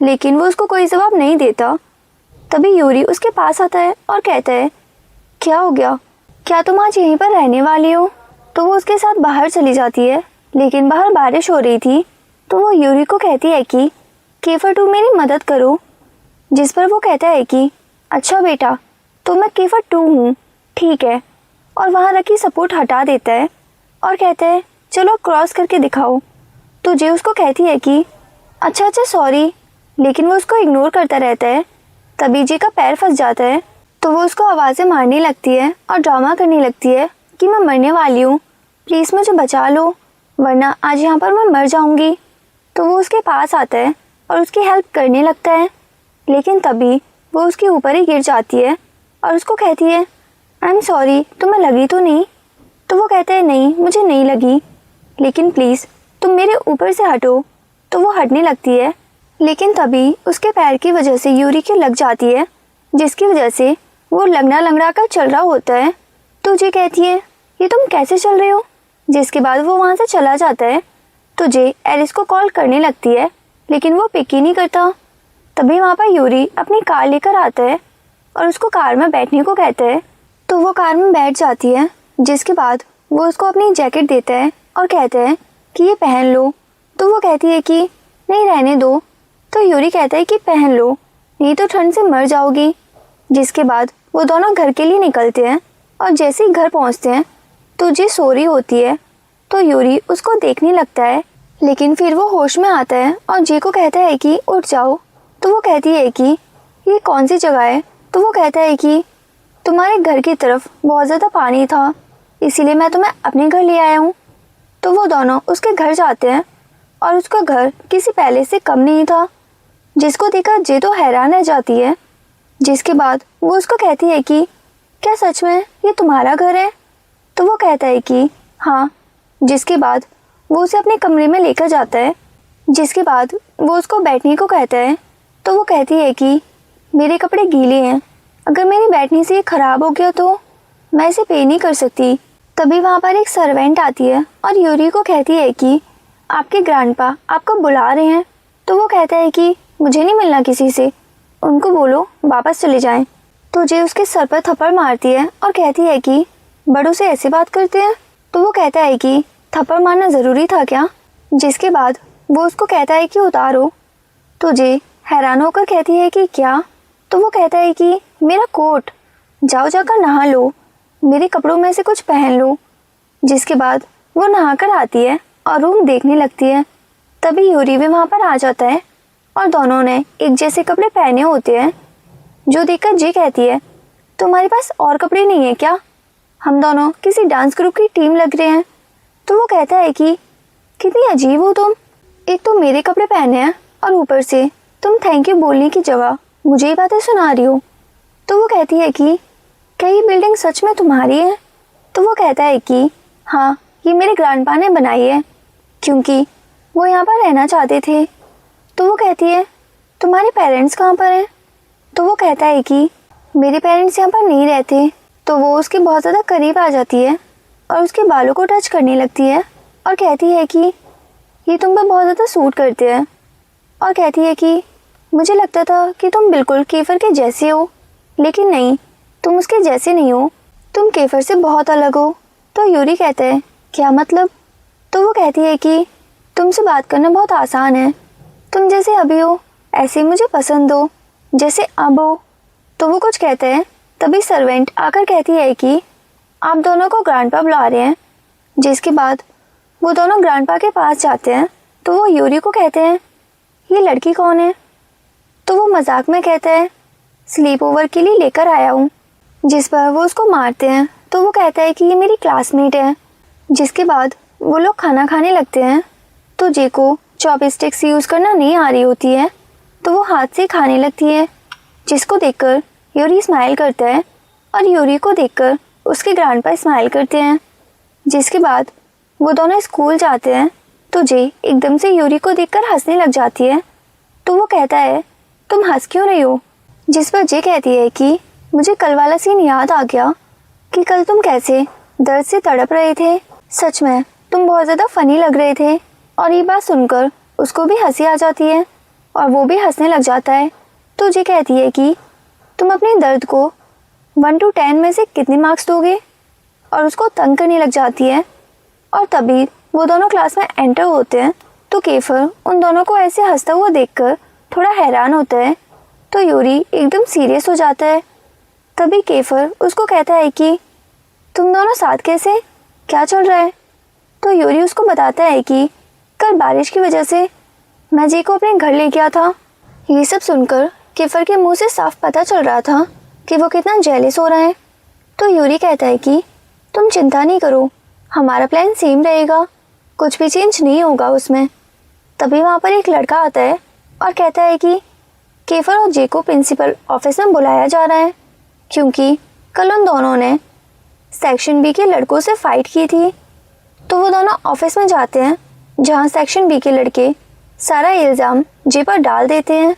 लेकिन वो उसको कोई जवाब नहीं देता। तभी यूरी उसके पास आता है और कहता है, क्या हो गया, क्या तुम आज यहीं पर रहने वाली हो? तो वो उसके साथ बाहर चली जाती है, लेकिन बाहर बारिश हो रही थी। तो वो यूरी को कहती है कि केफर टू मेरी मदद करो। जिस पर वो कहता है कि अच्छा बेटा, तो मैं केफर टू हूँ, ठीक है। और वहाँ रखी सपोर्ट हटा देता है और कहता है चलो क्रॉस करके दिखाओ। तो जे उसको कहती है कि अच्छा सॉरी, लेकिन वो उसको इग्नोर करता रहता है। तभी जे का पैर फंस जाता है। तो वो उसको आवाज़ें मारने लगती है और ड्रामा करने लगती है कि मैं मरने वाली हूँ, प्लीज़ मुझे बचा लो, वरना आज यहाँ पर मैं मर जाऊँगी। तो वो उसके पास आता है और उसकी हेल्प करने लगता है। लेकिन तभी वो उसके ऊपर ही गिर जाती है और उसको कहती है आई एम सॉरी, तुम्हें लगी तो नहीं? तो वो कहता है नहीं, मुझे नहीं लगी, लेकिन प्लीज़ तुम मेरे ऊपर से हटो। तो वो हटने लगती है। लेकिन तभी उसके पैर की वजह से यूरी की लग जाती है, जिसकी वजह से वो लंगड़ा लंगड़ा कर चल रहा होता है। तो जे कहती है ये तुम कैसे चल रहे हो? जिसके बाद वो वहाँ से चला जाता है। तो जे एरिस को कॉल करने लगती है, लेकिन वो पिक ही नहीं करता। तभी वहाँ पर यूरी अपनी कार लेकर आता है और उसको कार में बैठने को कहता है। तो वो कार में बैठ जाती है। जिसके बाद वो उसको अपनी जैकेट देता है और कहता है कि ये पहन लो। तो वो कहती है कि नहीं रहने दो। तो यूरी कहता है कि पहन लो, नहीं तो ठंड से मर जाओगी। जिसके बाद वो दोनों घर के लिए निकलते हैं और जैसे ही घर पहुंचते हैं तो जे सो रही होती है। तो यूरी उसको देखने लगता है, लेकिन फिर वो होश में आता है और जे को कहता है कि उठ जाओ। तो वो कहती है कि ये कौन सी जगह है, तो वो कहता है कि तुम्हारे घर की तरफ बहुत ज़्यादा पानी था, इसीलिए मैं तुम्हें अपने घर ले आया हूँ। तो वो दोनों उसके घर जाते हैं और उसका घर किसी पैलेस से कम नहीं था, जिसको देखकर जे तो हैरान रह जाती है। जिसके बाद वो उसको कहती है कि क्या सच में ये तुम्हारा घर है? तो वो कहता है कि हाँ। जिसके बाद वो उसे अपने कमरे में लेकर जाता है। जिसके बाद वो उसको बैठने को कहता है। तो वो कहती है कि मेरे कपड़े गीले हैं, अगर मेरी बैठने से ये ख़राब हो गया तो मैं इसे पे नहीं कर सकती। तभी वहाँ पर एक सर्वेंट आती है और यूरी को कहती है कि आपके ग्रैंडपा आपको बुला रहे हैं। तो वो कहता है कि मुझे नहीं मिलना किसी से, उनको बोलो वापस चले जाएं। तो जे उसके सर पर थप्पड़ मारती है और कहती है कि बड़ों से ऐसे बात करते हैं। तो वो कहता है कि थप्पड़ मारना ज़रूरी था क्या? जिसके बाद वो उसको कहता है कि उतारो। तो जे हैरान होकर कहती है कि क्या? तो वो कहता है कि मेरा कोट, जाओ जाकर नहा लो, मेरे कपड़ों में से कुछ पहन लो। जिसके बाद वो नहाकर आती है और रूम देखने लगती है। तभी यूरी भी वहाँ पर आ जाता है और दोनों ने एक जैसे कपड़े पहने होते हैं, जो देखकर जे कहती है तुम्हारे पास और कपड़े नहीं है क्या? हम दोनों किसी डांस ग्रुप की टीम लग रहे हैं। तो वो कहता है कि कितनी अजीब हो तुम, एक तो मेरे कपड़े पहने हैं और ऊपर से तुम थैंक यू बोलने की जगह मुझे ही बातें सुना रही हो। तो वो कहती है कि क्या ये बिल्डिंग सच में तुम्हारी है? तो वो कहता है कि हाँ, ये मेरे ग्रैंडपा ने बनाई है क्योंकि वो यहाँ पर रहना चाहते थे। तो वो कहती है तुम्हारे पेरेंट्स कहाँ पर हैं? तो वो कहता है कि मेरे पेरेंट्स यहाँ पर नहीं रहते। तो वो उसके बहुत ज़्यादा करीब आ जाती है और उसके बालों को टच करने लगती है और कहती है कि ये तुम पर बहुत ज़्यादा सूट करते हैं। और कहती है कि मुझे लगता था कि तुम बिल्कुल केफर के जैसे हो, लेकिन नहीं, तुम उसके जैसे नहीं हो, तुम केफर से बहुत अलग हो। तो यूरी कहता है क्या मतलब? तो वो कहती है कि तुमसे बात करना बहुत आसान है, तुम जैसे अभी हो ऐसे मुझे पसंद हो, जैसे अब हो। तो वो कुछ कहते हैं। तभी सर्वेंट आकर कहती है कि आप दोनों को ग्रैंडपा बुला रहे हैं। जिसके बाद वो दोनों ग्रैंडपा के पास जाते हैं। तो वो यूरी को कहते हैं ये लड़की कौन है? तो वो मजाक में कहता है स्लीप ओवर के लिए लेकर आया हूँ। जिस पर वो उसको मारते हैं। तो वो कहता है कि ये मेरी क्लासमेट है। जिसके बाद वो लोग खाना खाने लगते हैं। तो जे को चॉपस्टिक्स यूज़ करना नहीं आ रही होती है, तो वो हाथ से खाने लगती है। जिसको देखकर यूरी स्माइल करता है और यूरी को देखकर उसके ग्रैंडपा स्माइल करते हैं। जिसके बाद वो दोनों स्कूल जाते हैं। तो जे एकदम से यूरी को देखकर हंसने लग जाती है। तो वो कहता है तुम हंस क्यों रही हो? जिस पर जे कहती है कि मुझे कल वाला सीन याद आ गया कि कल तुम कैसे दर्द से तड़प रहे थे, सच में तुम बहुत ज़्यादा फ़नी लग रहे थे। और ये बात सुनकर उसको भी हंसी आ जाती है और वो भी हंसने लग जाता है। तो जे कहती है कि तुम अपने दर्द को 1 to 10 में से कितने मार्क्स दोगे? और उसको तंग करने लग जाती है। और तभी वो दोनों क्लास में एंटर होते हैं। तो केफर उन दोनों को ऐसे हंसता हुआ देखकर थोड़ा हैरान होता है। तो यूरी एकदम सीरियस हो जाता है। तभी केफर उसको कहता है कि तुम दोनों साथ कैसे, क्या चल रहा है? तो यूरी उसको बताता है कि कल बारिश की वजह से मैं जे को अपने घर ले गया था। ये सब सुनकर केफर के मुंह से साफ पता चल रहा था कि वो कितना जेलस हो रहा है। तो यूरी कहता है कि तुम चिंता नहीं करो, हमारा प्लान सेम रहेगा, कुछ भी चेंज नहीं होगा उसमें। तभी वहाँ पर एक लड़का आता है और कहता है कि केफर और जे को प्रिंसिपल ऑफिस में बुलाया जा रहा है क्योंकि कल उन दोनों ने सेक्शन बी के लड़कों से फाइट की थी। तो वो दोनों ऑफिस में जाते हैं जहाँ सेक्शन बी के लड़के सारा इल्ज़ाम जे पर डाल देते हैं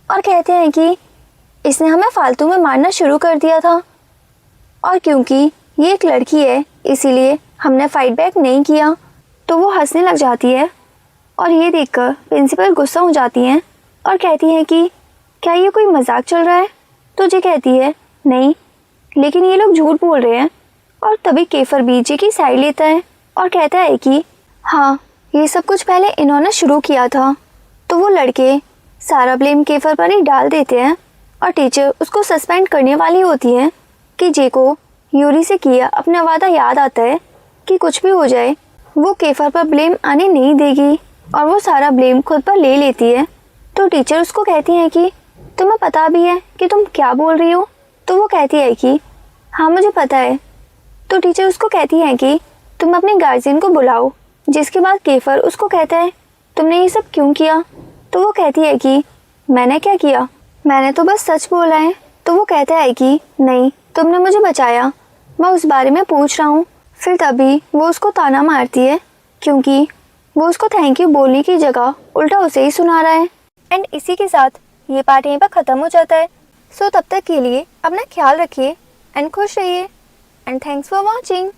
और कहते हैं कि इसने हमें फालतू में मारना शुरू कर दिया था और क्योंकि ये एक लड़की है इसीलिए हमने फाइट बैक नहीं किया। तो वो हंसने लग जाती है और ये देखकर प्रिंसिपल गुस्सा हो जाती हैं और कहती हैं कि क्या ये कोई मजाक चल रहा है? तो जे कहती है नहीं, लेकिन ये लोग झूठ बोल रहे हैं। और तभी केफर भी जे की साइड लेता है और कहता है कि हाँ, ये सब कुछ पहले इन्होंने शुरू किया था। तो वो लड़के सारा ब्लेम केफर पर ही डाल देते हैं और टीचर उसको सस्पेंड करने वाली होती है कि जे को यूरी से किया अपना वादा याद आता है कि कुछ भी हो जाए वो केफर पर ब्लेम आने नहीं देगी और वो सारा ब्लेम खुद पर ले लेती है। तो टीचर उसको कहती है कि तुम्हें पता भी है कि तुम क्या बोल रही हो, तो वो कहती है कि हाँ मुझे पता है। तो टीचर उसको कहती है कि तुम अपने गार्जियन को बुलाओ। जिसके बाद केफर उसको कहता है तुमने ये सब क्यों किया। तो वो कहती है कि मैंने क्या किया, मैंने तो बस सच बोला है। तो वो कहता है कि नहीं, तुमने मुझे बचाया, मैं उस बारे में पूछ रहा हूँ। फिर तभी वो उसको ताना मारती है क्योंकि वो उसको थैंक यू बोलने की जगह उल्टा उसे ही सुना रहा है। एंड इसी के साथ ये पार्ट यहीं पर ख़त्म हो जाता है। सो तब तक के लिए अपना ख्याल रखिए एंड खुश रहिए एंड थैंक्स फॉर वॉचिंग।